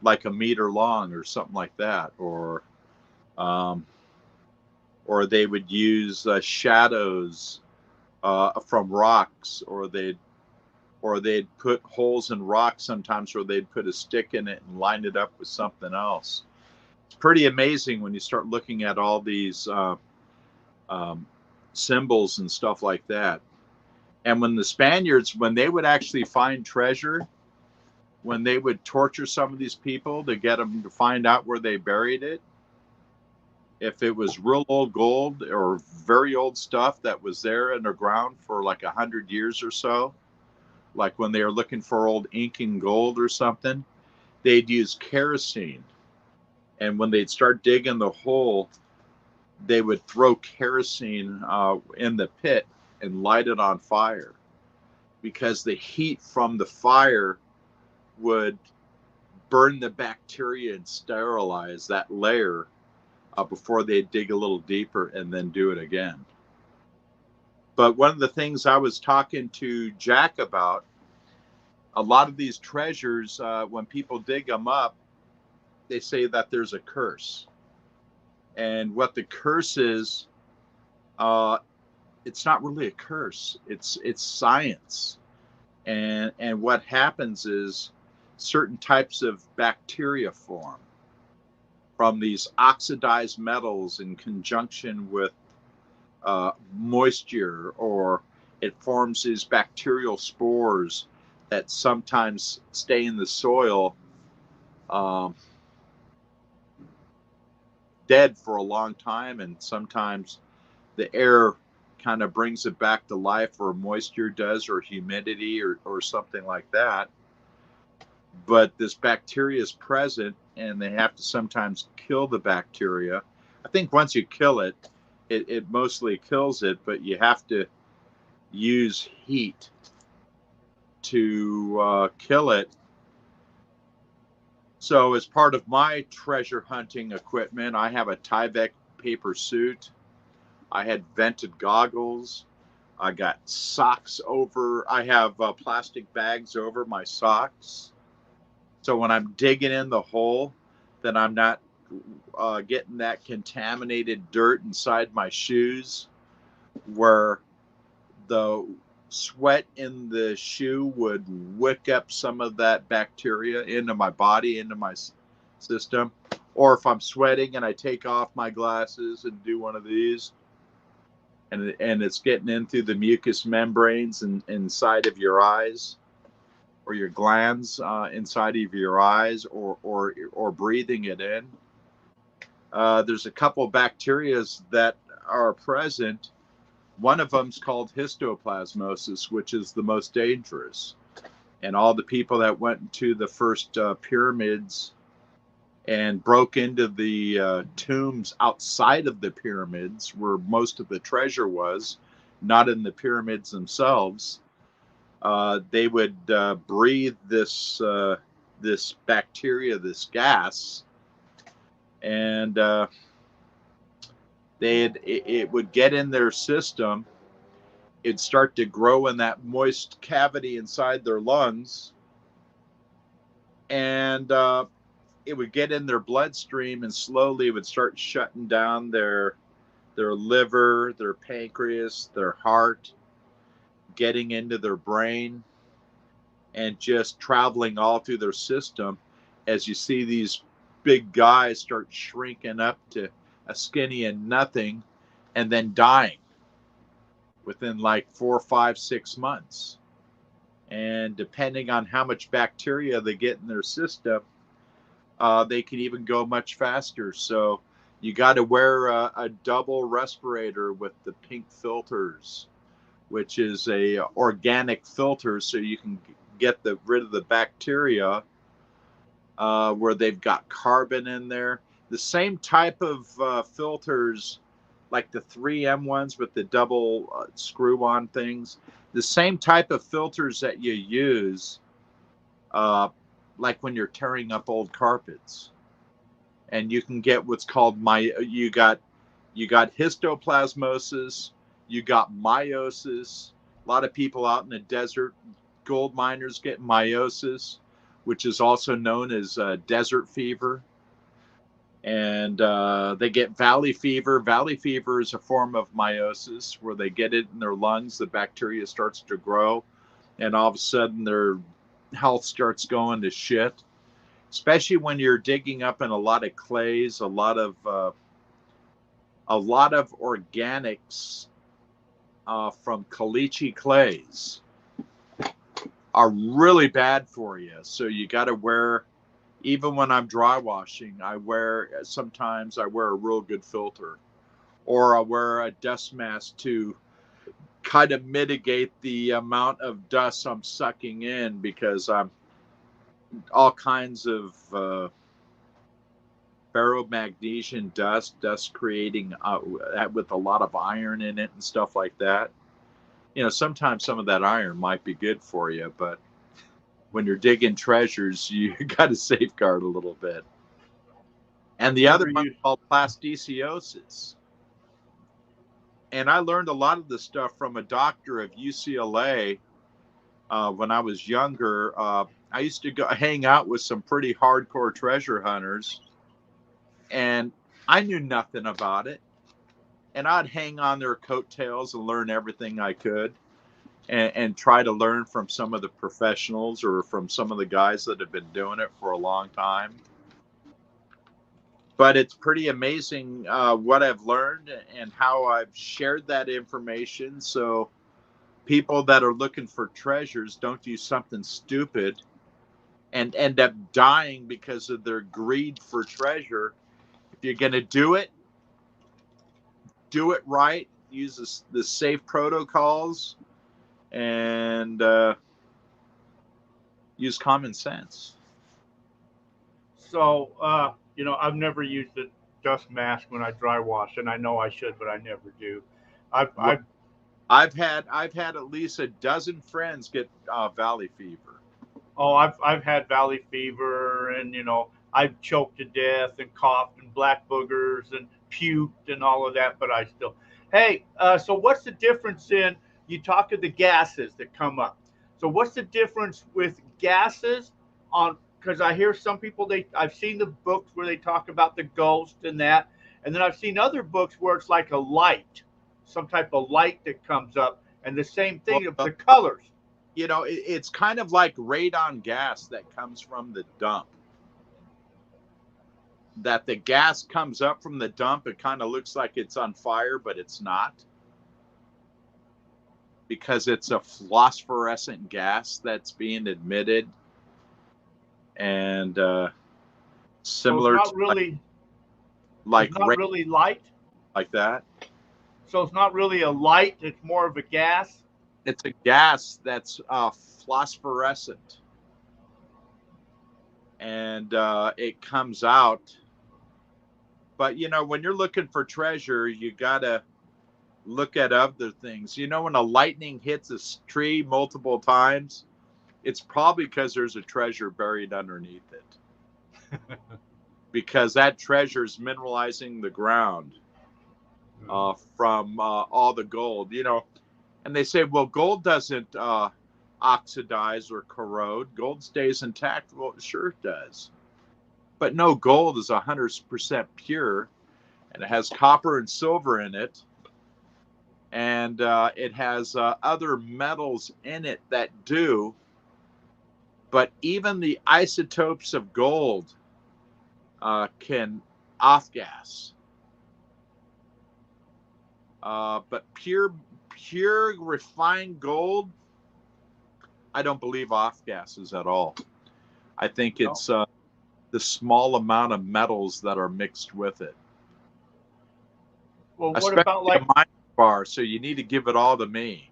like a meter long or something like that, or they would use shadows from rocks, or they'd put holes in rocks sometimes where they'd put a stick in it and line it up with something else. It's pretty amazing when you start looking at all these symbols and stuff like that. And when the Spaniards, when they would actually find treasure, when they would torture some of these people to get them to find out where they buried it, if it was real old gold or very old stuff that was there underground for like 100 years or so, like when they were looking for old ink and gold or something, they'd use kerosene. And when they'd start digging the hole, they would throw kerosene in the pit and light it on fire, because the heat from the fire would burn the bacteria and sterilize that layer before they dig a little deeper and then do it again. But one of the things I was talking to Jack about, a lot of these treasures, when people dig them up, they say that there's a curse. And what the curse is, it's not really a curse. It's science. And what happens is certain types of bacteria form from these oxidized metals in conjunction with moisture, or it forms these bacterial spores that sometimes stay in the soil dead for a long time, and sometimes the air kind of brings it back to life, or moisture does, or humidity, or something like that. But this bacteria is present, and they have to sometimes kill the bacteria. I think once you kill it, it mostly kills it, but you have to use heat to kill it. So as part of my treasure hunting equipment, I have a Tyvek paper suit. I had vented goggles. I got socks over. I have plastic bags over my socks. So when I'm digging in the hole, then I'm not getting that contaminated dirt inside my shoes, where the sweat in the shoe would wick up some of that bacteria into my body, into my system. Or if I'm sweating and I take off my glasses and do one of these, and it's getting in through the mucous membranes and inside of your eyes, or your glands inside of your eyes, or breathing it in. There's a couple of bacteria that are present. One of them is called histoplasmosis, which is the most dangerous. And all the people that went into the first pyramids and broke into the tombs outside of the pyramids, where most of the treasure was, not in the pyramids themselves, they would breathe this bacteria, this gas, and it would get in their system. It'd start to grow in that moist cavity inside their lungs, and it would get in their bloodstream, and slowly it would start shutting down their liver, their pancreas, their heart, getting into their brain, and just traveling all through their system. As you see these big guys start shrinking up to a skinny and nothing, and then dying within like 4, 5, 6 months. And depending on how much bacteria they get in their system, they can even go much faster. So you got to wear a double respirator with the pink filters, which is a organic filter, so you can get rid of the bacteria where they've got carbon in there. The same type of filters, like the 3M ones with the double screw-on things, the same type of filters that you use, like when you're tearing up old carpets. And you can get what's called you got histoplasmosis, you got meiosis. A lot of people out in the desert, gold miners, get meiosis, which is also known as desert fever. And they get valley fever. Valley fever is a form of meiosis, where they get it in their lungs, the bacteria starts to grow, and all of a sudden their health starts going to shit. Especially when you're digging up in a lot of clays, a lot of organics from caliche clays are really bad for you. So you got to wear, even when I'm dry washing, sometimes I wear a real good filter, or I wear a dust mask to kind of mitigate the amount of dust I'm sucking in, because I'm all kinds of ferromagnesian dust creating with a lot of iron in it and stuff like that. Sometimes some of that iron might be good for you, but when you're digging treasures, you got to safeguard a little bit. And the other one called plasticiosis. And I learned a lot of this stuff from a doctor of UCLA when I was younger. I used to go hang out with some pretty hardcore treasure hunters, and I knew nothing about it. And I'd hang on their coattails and learn everything I could. and try to learn from some of the professionals or from some of the guys that have been doing it for a long time. But it's pretty amazing what I've learned and how I've shared that information. So people that are looking for treasures don't do something stupid and end up dying because of their greed for treasure. If you're going to do it right, use the safe protocols, and use common sense. So, I've never used a dust mask when I dry wash, and I know I should, but I never do. I've had at least a dozen friends get valley fever. I've had valley fever, and I've choked to death and coughed and black boogers and puked and all of that, but I still. Hey, so what's the difference in you talk of the gases that come up? So what's the difference with gases on? Because I hear some people I've seen the books where they talk about the ghost and that, and then I've seen other books where it's like a light, some type of light that comes up, and the same thing of the colors. It's kind of like radon gas that comes from the dump. That the gas comes up from the dump, it kind of looks like it's on fire, but it's not. Because it's a phosphorescent gas that's being emitted. And similar so it's not really like not really light. Like that. So it's not really a light, it's more of a gas. It's a gas that's phosphorescent. And it comes out. But, when you're looking for treasure, you got to look at other things. When a lightning hits a tree multiple times, it's probably because there's a treasure buried underneath it. Because that treasure is mineralizing the ground from all the gold. And they say, well, gold doesn't oxidize or corrode. Gold stays intact. Well, it sure does. But no, gold is 100% pure, and it has copper and silver in it. And it has other metals in it that do. But even the isotopes of gold can off-gas. But pure refined gold, I don't believe off-gases at all. I think it's the small amount of metals that are mixed with it. Well, what especially about like a mining bar? So you need to give it all to me.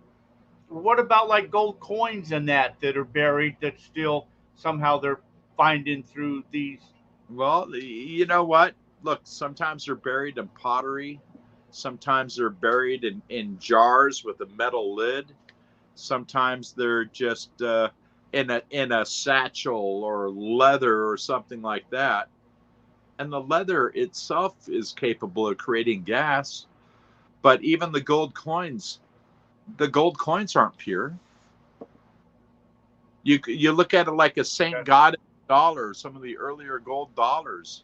What about like gold coins and that are buried that still somehow they're finding through these? Well, you know what? Look, sometimes they're buried in pottery. Sometimes they're buried in jars with a metal lid. Sometimes they're just in a satchel or leather or something like that. And the leather itself is capable of creating gas. But even the gold coins aren't pure. You look at it like a St. God dollar, some of the earlier gold dollars.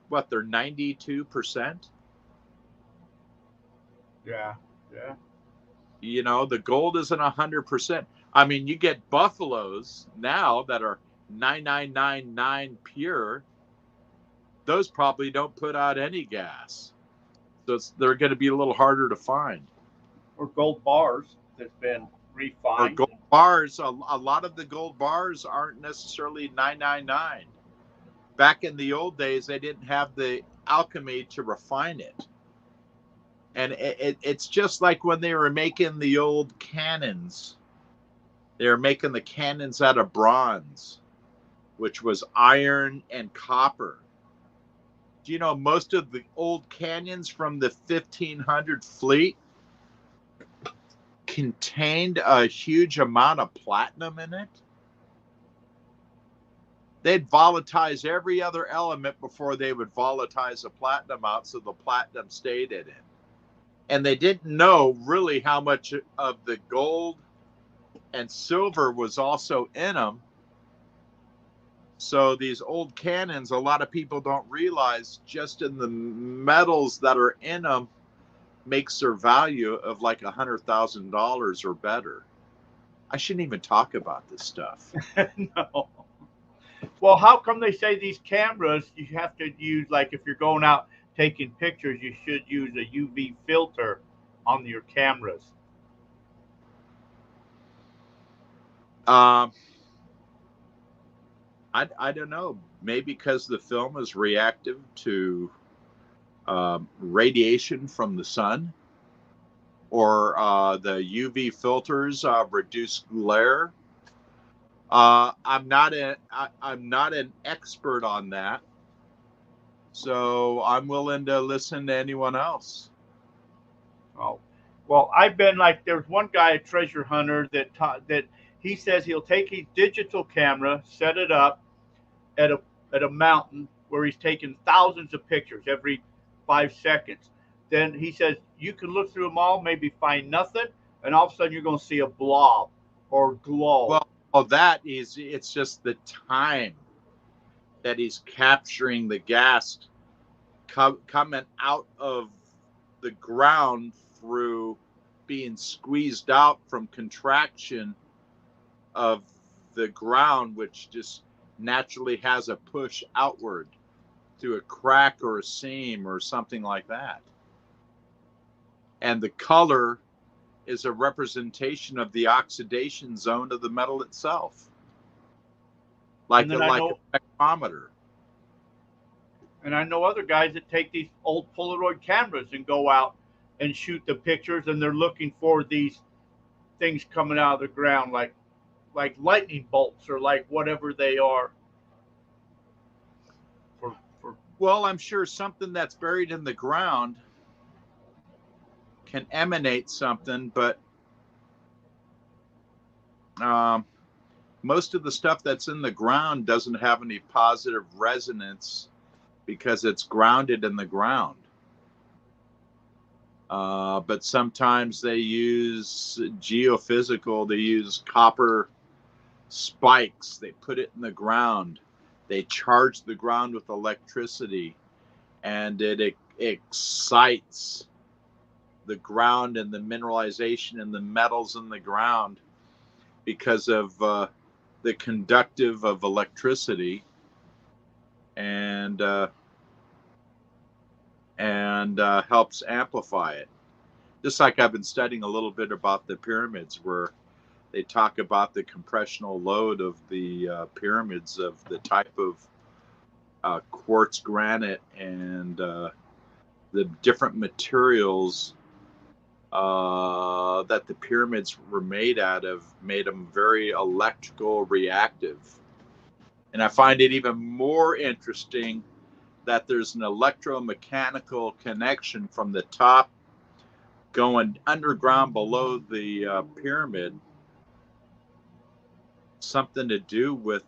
What, they're 92%? Yeah. The gold isn't 100%. I mean, you get buffaloes now that are 9999 pure. Those probably don't put out any gas. So they're going to be a little harder to find. Or gold bars that's been refined. Or gold bars. A lot of the gold bars aren't necessarily 999. Back in the old days, they didn't have the alchemy to refine it. And it's just like when they were making the old cannons. They were making the cannons out of bronze, which was iron and copper. Do you know most of the old cannons from the 1500 fleet contained a huge amount of platinum in it? They'd volatilize every other element before they would volatilize the platinum out, so the platinum stayed in it. And they didn't know really how much of the gold and silver was also in them. So these old cannons, a lot of people don't realize just in the metals that are in them makes their value of like $100,000 or better. I shouldn't even talk about this stuff. No. Well, how come they say these cameras you have to use, like if you're going out taking pictures, you should use a UV filter on your cameras? Um, I don't know. Maybe because the film is reactive to radiation from the sun, or the UV filters reduce glare. I'm not an expert on that, so I'm willing to listen to anyone else. Oh, well, I've been like, there's one guy, a treasure hunter, that he says he'll take his digital camera, set it up at a mountain where he's taking thousands of pictures every 5 seconds. Then he says you can look through them all, maybe find nothing, and all of a sudden you're going to see a blob or glow. Well, it's just the time that he's capturing the gas coming out of the ground through being squeezed out from contraction of the ground, which just naturally has a push outward through a crack or a seam or something like that. And the color is a representation of the oxidation zone of the metal itself, like a spectrometer. And I know other guys that take these old Polaroid cameras and go out and shoot the pictures, and they're looking for these things coming out of the ground, like lightning bolts or like whatever they are. Well, I'm sure something that's buried in the ground can emanate something, but most of the stuff that's in the ground doesn't have any positive resonance because it's grounded in the ground. But sometimes they use geophysical, they use copper spikes, they put it in the ground, they charge the ground with electricity, and it excites the ground and the mineralization and the metals in the ground because of the conductive of electricity, and helps amplify it. Just like I've been studying a little bit about the pyramids, where they talk about the compressional load of the pyramids of the type of quartz granite and the different materials that the pyramids were made out of made them very electrical reactive. And I find it even more interesting that there's an electromechanical connection from the top going underground below the pyramid, something to do with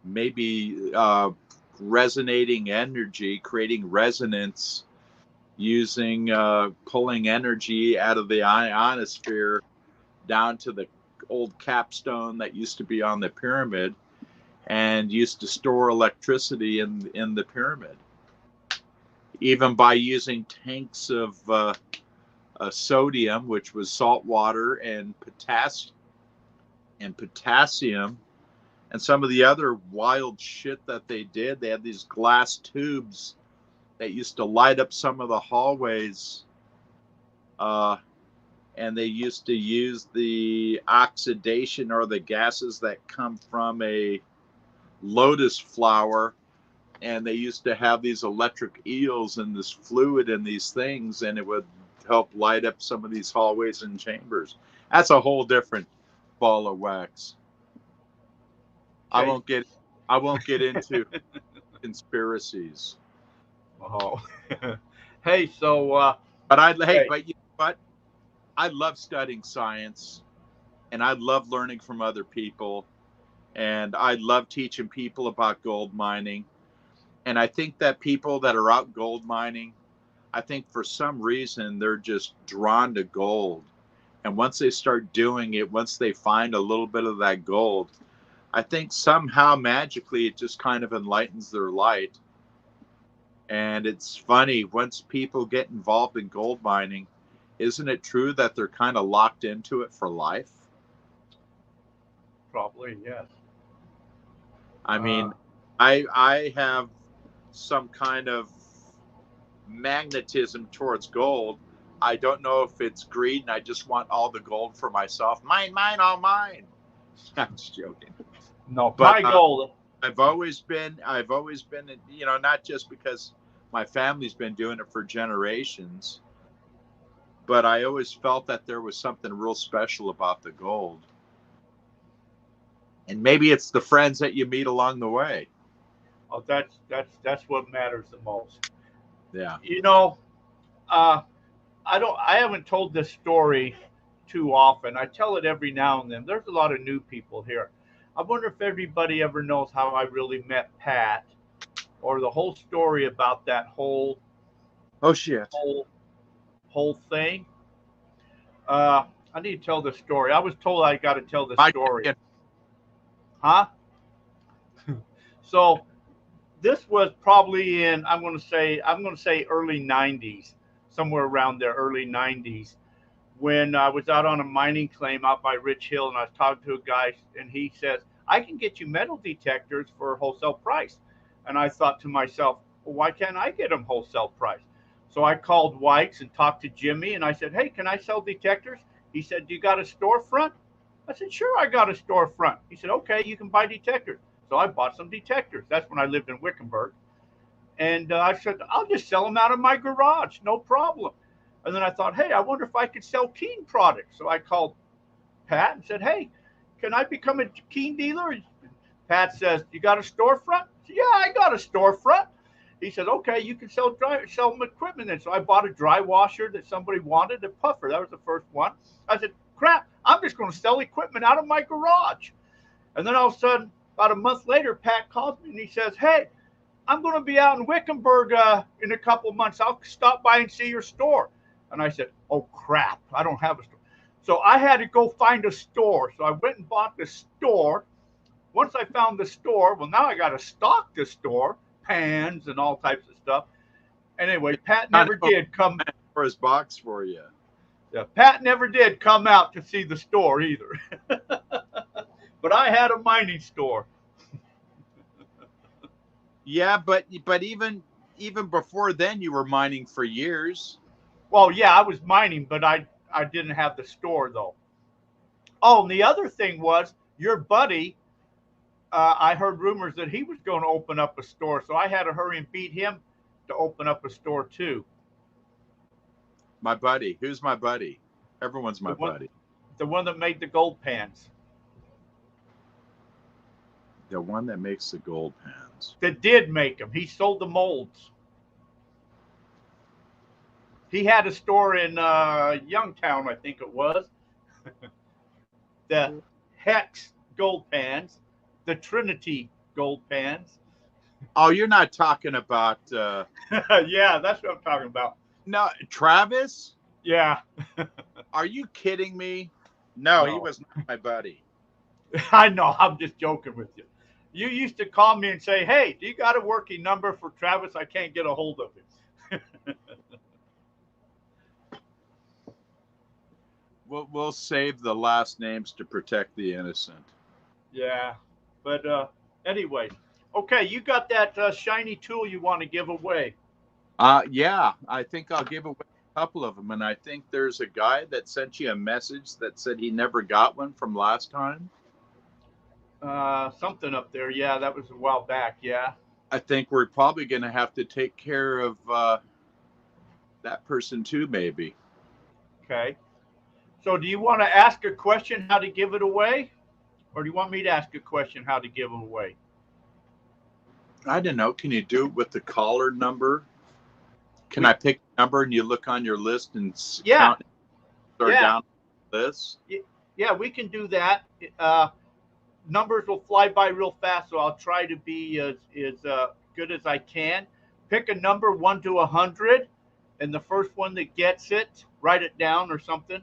maybe resonating energy, creating resonance using pulling energy out of the ionosphere down to the old capstone that used to be on the pyramid and used to store electricity in the pyramid, even by using tanks of sodium, which was salt water, and potassium and some of the other wild shit that they did. They had these glass tubes that used to light up some of the hallways, and they used to use the oxidation or the gases that come from a lotus flower, and they used to have these electric eels and this fluid in these things, and it would help light up some of these hallways and chambers. That's a whole different ball of wax. Okay. I won't get into conspiracies. Oh, hey, so but you know what? I love studying science, and I love learning from other people, and I love teaching people about gold mining. And I think that people that are out gold mining, I think for some reason they're just drawn to gold. And once they start doing it, once they find a little bit of that gold, I think somehow magically it just kind of enlightens their light. And it's funny, once people get involved in gold mining, isn't it true that they're kind of locked into it for life? Probably, yes. I mean, I have some kind of magnetism towards gold. I don't know if it's greed and I just want all the gold for myself. Mine, all mine. I'm just joking. No, But my goal. I've always been, you know, not just because my family's been doing it for generations, but I always felt that there was something real special about the gold. And maybe it's the friends that you meet along the way. Oh, that's what matters the most. Yeah. You know, I haven't told this story too often. I tell it every now and then. There's a lot of new people here. I wonder if everybody ever knows how I really met Pat, or the whole story about that whole Oh shit. whole thing. I need to tell this story. I was told I got to tell this story. Huh? So this was probably in I'm going to say early 90s, somewhere around there, early 90s, when I was out on a mining claim out by Rich Hill, and I was talking to a guy, and he says, I can get you metal detectors for wholesale price. And I thought to myself, well, why can't I get them wholesale price? So I called White's and talked to Jimmy, and I said, hey, can I sell detectors? He said, do you got a storefront? I said, sure, I got a storefront. He said, okay, you can buy detectors. So I bought some detectors. That's when I lived in Wickenburg. And I said, I'll just sell them out of my garage, no problem. And then I thought, hey, I wonder if I could sell Keene products. So I called Pat and said, hey, can I become a Keene dealer? Pat says, you got a storefront? I said, yeah, I got a storefront. He said, okay, you can sell equipment then. So I bought a dry washer that somebody wanted, a puffer. That was the first one. I said, crap, I'm just going to sell equipment out of my garage. And then all of a sudden, about a month later, Pat calls me and he says, hey, I'm going to be out in Wickenburg in a couple of months. I'll stop by and see your store. And I said, oh, crap, I don't have a store. So I had to go find a store. So I went and bought the store. Once I found the store, well, now I got to stock the store, pans and all types of stuff. Anyway, Pat never did come for his box for you. Yeah, Pat never did come out to see the store either. But I had a mining store. Yeah, but even before then, you were mining for years. Well, yeah, I was mining, but I didn't have the store though. Oh, and the other thing was your buddy. I heard rumors that he was going to open up a store, so I had to hurry and beat him to open up a store too. My buddy. Who's my buddy? Everyone's my buddy. The one that made the gold pans. The one that makes the gold pans. That did make them. He sold the molds. He had a store in Youngtown, I think it was. The Hex gold pans, the Trinity gold pans. Oh, you're not talking about... Yeah, that's what I'm talking about. No, Travis? Yeah. Are you kidding me? No, he was not my buddy. I know. I'm just joking with you. You used to call me and say, hey, do you got a working number for Travis? I can't get a hold of him. We'll save the last names to protect the innocent. Yeah. But anyway. Okay, you got that shiny tool you want to give away. Yeah, I think I'll give away a couple of them. And I think there's a guy that sent you a message that said he never got one from last time. Something up there. Yeah, that was a while back. Yeah. I think we're probably going to have to take care of that person too, maybe. Okay. So do you want to ask a question how to give it away? Or do you want me to ask a question how to give it away? I don't know. Can you do it with the caller number? Can I pick a number and you look on your list and count down this? Yeah, we can do that. Numbers will fly by real fast, so I'll try to be as good as I can. Pick a number 1 to 100, and the first one that gets it, write it down or something.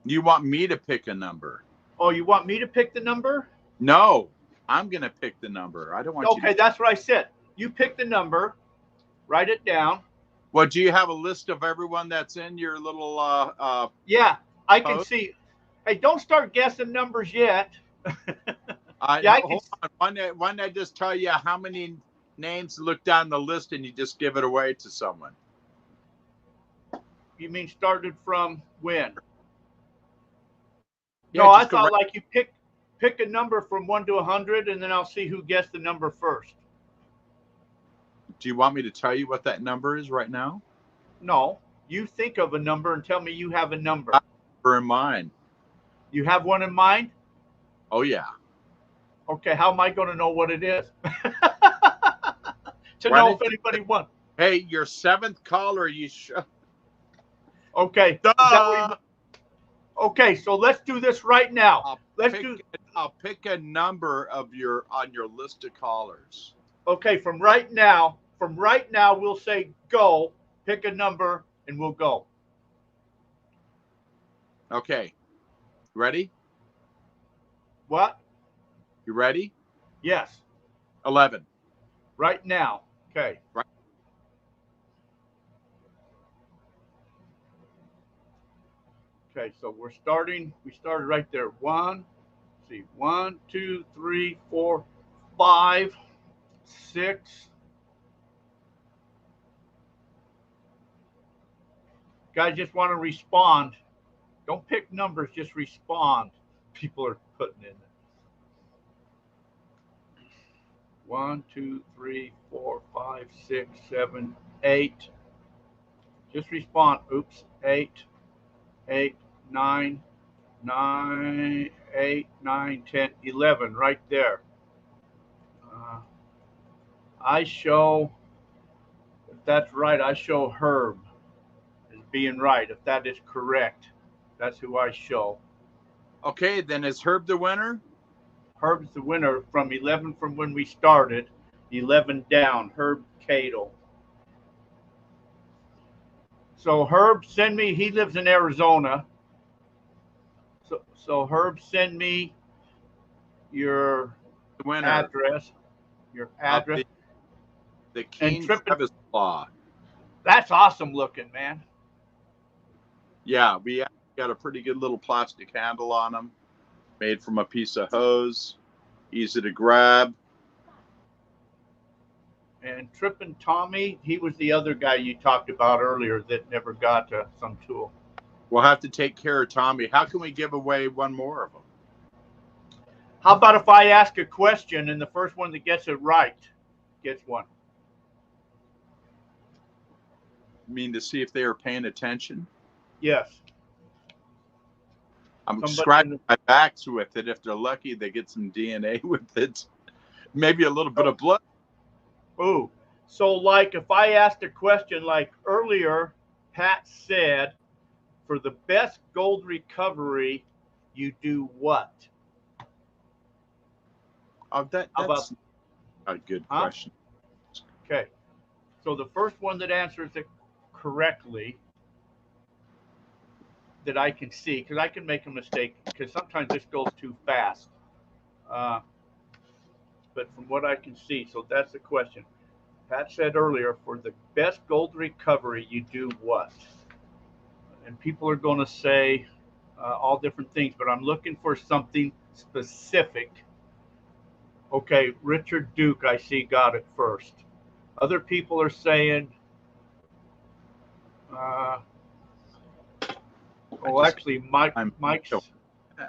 You want me to pick a number? Oh, you want me to pick the number? No, I'm going to pick the number. I don't want you to. Okay, that's what I said. You pick the number, write it down. Well, do you have a list of everyone that's in your little Yeah, I can post? see. Hey, don't start guessing numbers yet. Yeah, I hold on. Why don't I just tell you how many names to look down the list and you just give it away to someone? You mean started from when? Yeah, No, I just go thought right. like you pick a number from 1 to 100, and then I'll see who guessed the number first. Do you want me to tell you what that number is right now? No, you think of a number and tell me you have a number. Number in mind. You have one in mind? Oh yeah. Okay, how am I going to know what it is? To Why know don't if anybody won. Hey, your seventh caller. Okay, is that what you want? Okay, so let's do this right now. I'll pick a number on your list of callers. Okay, from right now, we'll say go, pick a number, and we'll go. Okay. Ready? What? You ready? Yes. 11. Right now. Okay. Right. Okay, so we started right there. 1, 2, 3, 4, 5, 6. Guys just want to respond. Don't pick numbers, just respond. People are putting in. 1, 2, 3, 4, 5, 6, 7, 8. Just respond. Oops. 8, 9, 8, 9, 10, 11. Right there. I show, if that's right, I show Herb as being right. If that is correct, that's who I show. Okay, then is Herb the winner? Herb's the winner from 11 from when we started, 11 down, Herb Cadle. So Herb, send me, he lives in Arizona. So Herb, send me your The winner address. of the Keene crevice claw. That's awesome looking, man. Yeah, we got a pretty good little plastic handle on them, made from a piece of hose, easy to grab. And Trippin' Tommy, he was the other guy you talked about earlier that never got some tool. We'll have to take care of Tommy. How can we give away one more of them? How about if I ask a question and the first one that gets it right gets one? You mean to see if they are paying attention? Yes. I'm scratching my backs with it. If they're lucky, they get some DNA with it. Maybe a little bit of blood. Ooh. So like if I asked a question like earlier, Pat said, for the best gold recovery, you do what? Oh, that's a good question. Okay. So the first one that answers it correctly that I can see, because I can make a mistake, because sometimes this goes too fast. But from what I can see, so that's the question. Pat said earlier, for the best gold recovery, you do what? And people are going to say all different things, but I'm looking for something specific. Okay, Richard Duke, I see, got it first. Other people are saying, actually, Mike's,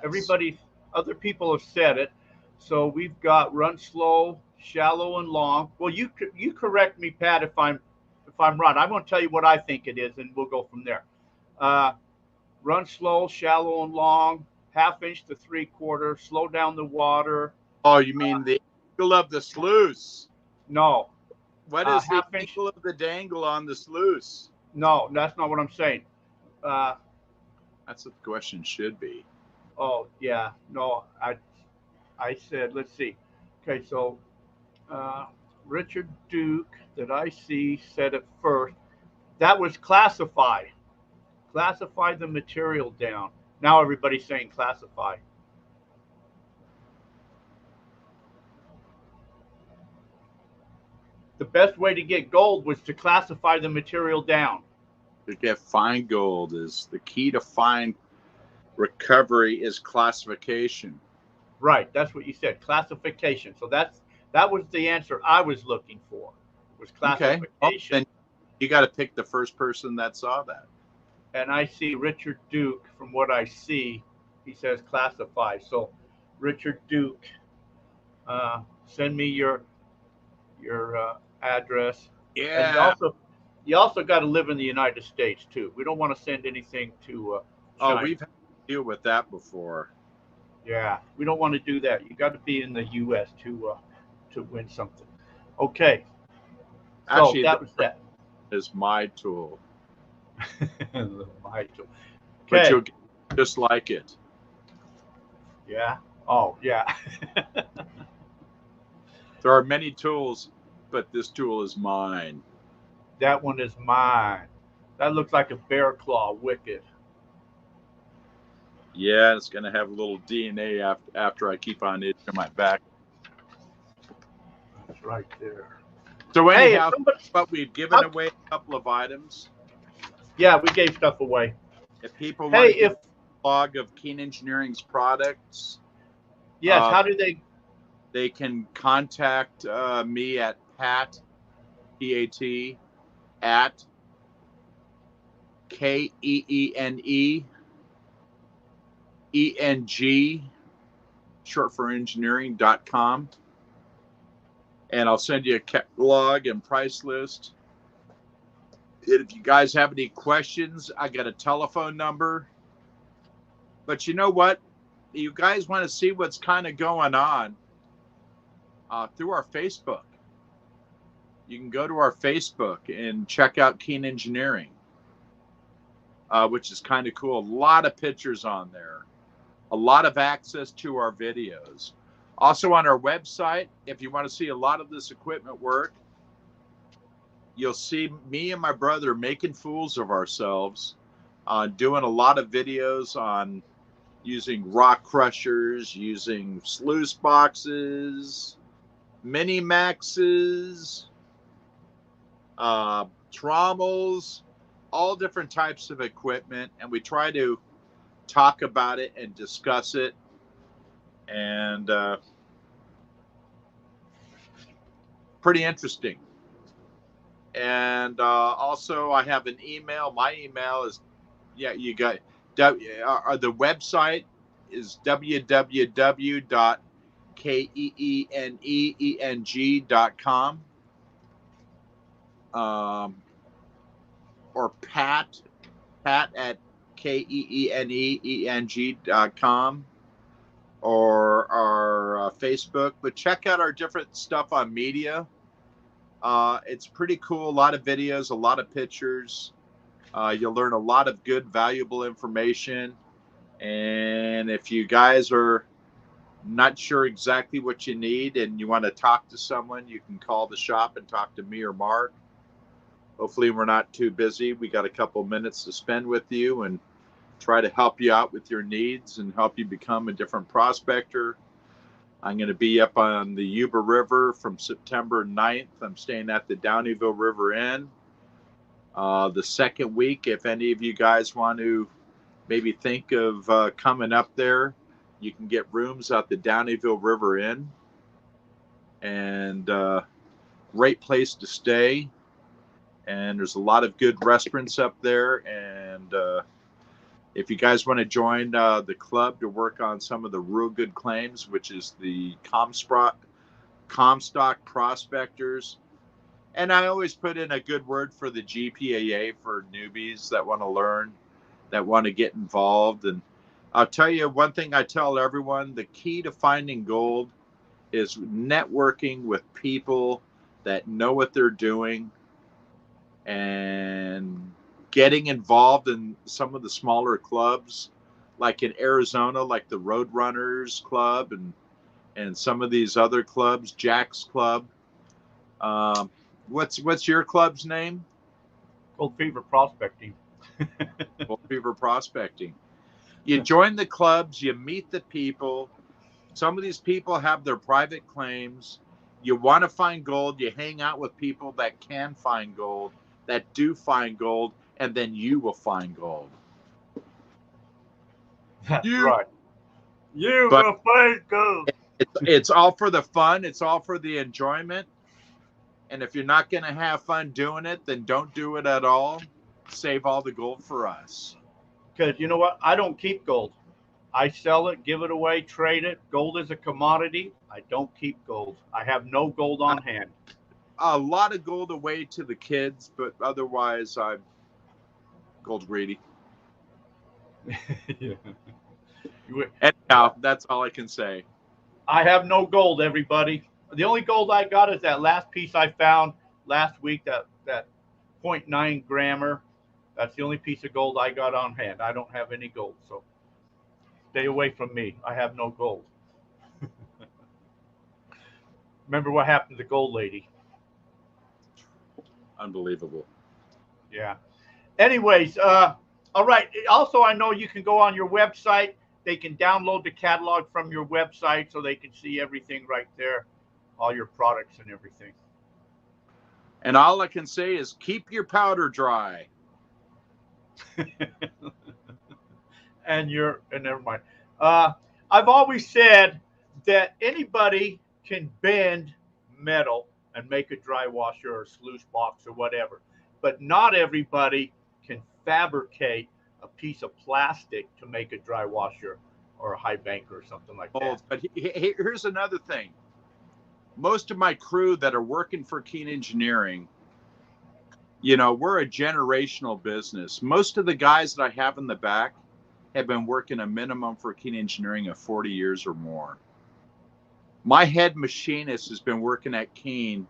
everybody, other people have said it. So we've got run slow, shallow, and long. Well, you correct me, Pat, if I'm wrong. I'm going to tell you what I think it is, and we'll go from there. Run slow, shallow, and long, 1/2 inch to 3/4, slow down the water. Oh, you mean the angle of the sluice? No. What is the angle of the dangle on the sluice? No, that's not what I'm saying. That's what the question should be. Oh, yeah. No, I said, let's see. Okay, so Richard Duke, that I see, said it first. That was classify. Classify the material down. Now everybody's saying classify. The best way to get gold was to classify the material down. To get fine gold is the key to fine recovery is classification. Right. That's what you said. Classification. So that was the answer I was looking for. Was Okay. Well, classification. then you got to pick the first person that saw that. And I see Richard Duke. From what I see, he says classify. So, Richard Duke, send me your address, and Yeah. you also got to live in the United States too. We don't want to send anything to Oh, China. we've had to deal with that before. Yeah, we don't want to do that. You got to be in the U.S. To win something. Okay, so Actually, that was that. is my tool, My tool. but Okay. you'll get just like it. Yeah. Oh, yeah. There are many tools, but this tool is mine. That one is mine. That looks like a bear claw wicked. Yeah, it's going to have a little DNA after I keep on itching my back. That's right there. So Hey, anyhow, but we've given away a couple of items. Yeah, we gave stuff away. If people Hey, want to get if a log of Keene Engineering's products, yes, how do they? they can contact me at Pat, P-A-T, at Keene, ENG, short for engineering.com. And I'll send you a catalog and price list. If you guys have any questions, I got a telephone number. But you know what? You guys want to see what's kind of going on through our Facebook. You can go to our Facebook and check out Keene Engineering, which is kind of cool. A lot of pictures on there, a lot of access to our videos. Also on our website, if you want to see a lot of this equipment work, you'll see me and my brother making fools of ourselves, doing a lot of videos on using rock crushers, using sluice boxes, mini maxes, trommels, all different types of equipment, and we try to talk about it and discuss it. And pretty interesting. And also, I have an email. My email is, you got the website is www.keeneeng.com, or Pat at keeneeng.com, or our Facebook. But check out our different stuff on media. It's pretty cool. A lot of videos, a lot of pictures. You'll learn a lot of good, valuable information. And if you guys are not sure exactly what you need and you want to talk to someone, you can call the shop and talk to me or Mark. Hopefully we're not too busy. We got a couple minutes to spend with you and try to help you out with your needs and help you become a different prospector. I'm going to be up on the Yuba River from September 9th. I'm staying at the Downeyville River Inn. The second week, if any of you guys want to maybe think of coming up there, you can get rooms at the Downeyville River Inn. And great place to stay. And there's a lot of good restaurants up there. And if you guys want to join the club to work on some of the real good claims, which is the Comstock prospectors, and I always put in a good word for the GPAA for newbies that want to learn, that want to get involved. And I'll tell you one thing I tell everyone, the key to finding gold is networking with people that know what they're doing and getting involved in some of the smaller clubs, like in Arizona, like the Roadrunners Club and some of these other clubs, Jack's Club. What's your club's name? Gold Fever Prospecting. Gold Fever Prospecting. You join the clubs, you meet the people. Some of these people have their private claims. You want to find gold, you hang out with people that can find gold, that do find gold, and then you will find gold. That's right. You But will find gold. it's all for the fun. It's all for the enjoyment. And if you're not going to have fun doing it, then don't do it at all. Save all the gold for us. Because you know what? I don't keep gold. I sell it, give it away, trade it. Gold is a commodity. I don't keep gold. I have no gold on hand. A lot of gold away to the kids, but otherwise I'm gold greedy. Yeah. Anyhow, that's all I can say. I have no gold, everybody. The only gold I got is that last piece I found last week, that 0.9 grammer. That's the only piece of gold I got on hand. I don't have any gold, so stay away from me. I have no gold. Remember what happened to the gold lady? Unbelievable. Yeah. Anyways, all right. Also, I know you can go on your website. They can download the catalog from your website so they can see everything right there, all your products and everything. And all I can say is keep your powder dry. And never mind. I've always said that anybody can bend metal and make a dry washer or a sluice box or whatever, but not everybody can fabricate a piece of plastic to make a dry washer or a high banker or something like that. But here's another thing. Most of my crew that are working for Keene Engineering, you know, we're a generational business. Most of the guys that I have in the back have been working a minimum for Keene Engineering of 40 years or more. My head machinist has been working at Keene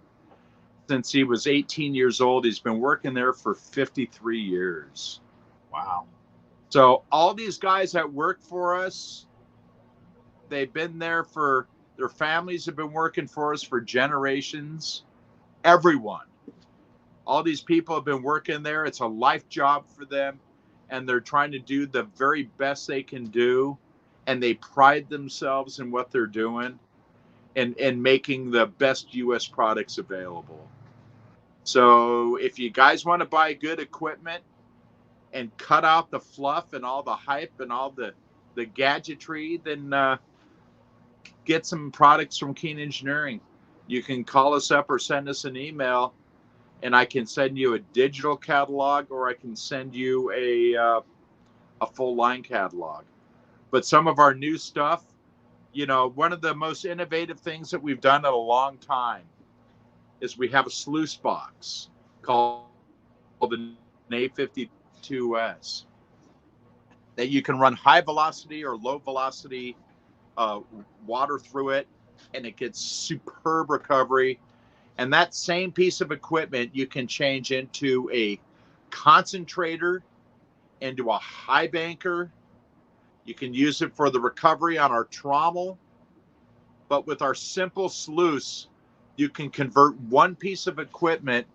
since he was 18 years old. He's been working there for 53 years. Wow. So all these guys that work for us, they've been there for, their families have been working for us for generations. Everyone. All these people have been working there. It's a life job for them, and they're trying to do the very best they can do, and they pride themselves in what they're doing and making the best U.S. products available. So if you guys want to buy good equipment and cut out the fluff and all the hype and all the gadgetry, then get some products from Keene Engineering. You can call us up or send us an email, and I can send you a digital catalog, or I can send you a full line catalog. But some of our new stuff, you know, one of the most innovative things that we've done in a long time is we have a sluice box called the A52S that you can run high velocity or low velocity water through it, and it gets superb recovery. And that same piece of equipment you can change into a concentrator, into a high banker. You can use it for the recovery on our trommel. But with our simple sluice, you can convert one piece of equipment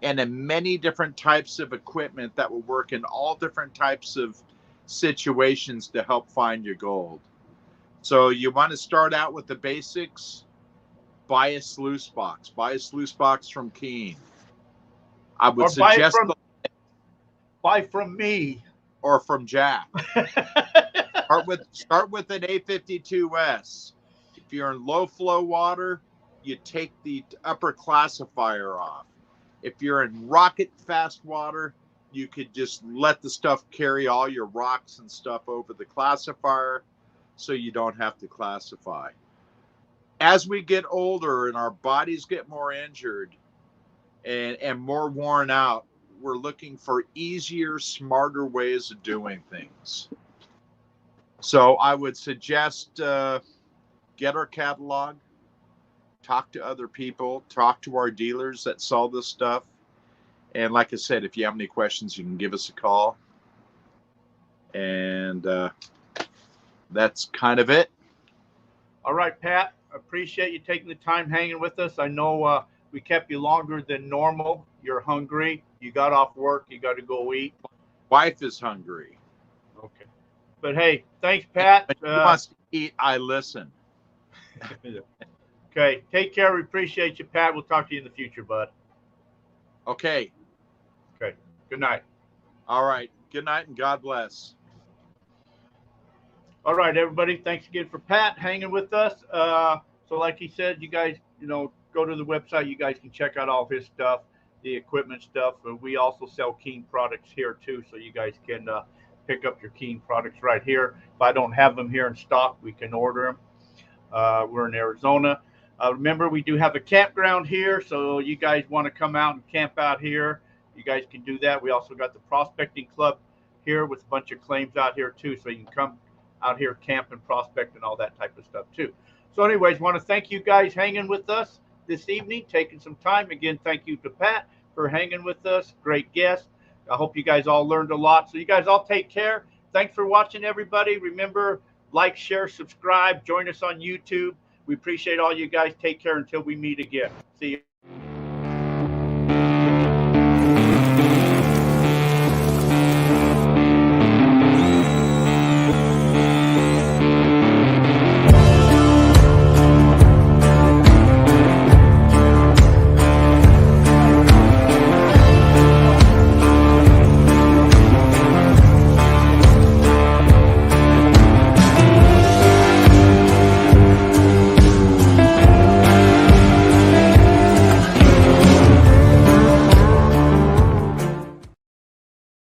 into many different types of equipment that will work in all different types of situations to help find your gold. So you want to start out with the basics. Buy a sluice box. Buy a sluice box from Keene. I would suggest buy from me or from Jack. Start with an A52S. If you're in low flow water, you take the upper classifier off. If you're in rocket fast water, you could just let the stuff carry all your rocks and stuff over the classifier, so you don't have to classify. As we get older and our bodies get more injured and more worn out, we're looking for easier, smarter ways of doing things. So I would suggest get our catalog, talk to other people, talk to our dealers that sell this stuff. And like I said, if you have any questions, you can give us a call. And that's kind of it. All right, Pat. Appreciate you taking the time hanging with us. I know we kept you longer than normal. You're hungry. You got off work. You got to go eat. Wife is hungry. Okay. But hey, thanks, Pat. When she wants to eat, I listen. Okay. Take care. We appreciate you, Pat. We'll talk to you in the future, bud. Okay. Okay. Good night. All right. Good night and God bless. All right, everybody. Thanks again for Pat hanging with us. So, like he said, you guys, go to the website. You guys can check out all his stuff, the equipment stuff. We also sell Keene products here too, so you guys can pick up your Keene products right here. If I don't have them here in stock, we can order them. We're in Arizona. Remember, we do have a campground here, so you guys want to come out and camp out here, you guys can do that. We also got the prospecting club here with a bunch of claims out here too, so you can come out here, camp and prospect and all that type of stuff too. So anyways, want to thank you guys hanging with us this evening, taking some time. Again, thank you to Pat for hanging with us. Great guest. I hope you guys all learned a lot. So you guys all take care. Thanks for watching, everybody. Remember, like, share, subscribe. Join us on YouTube. We appreciate all you guys. Take care until we meet again. See you.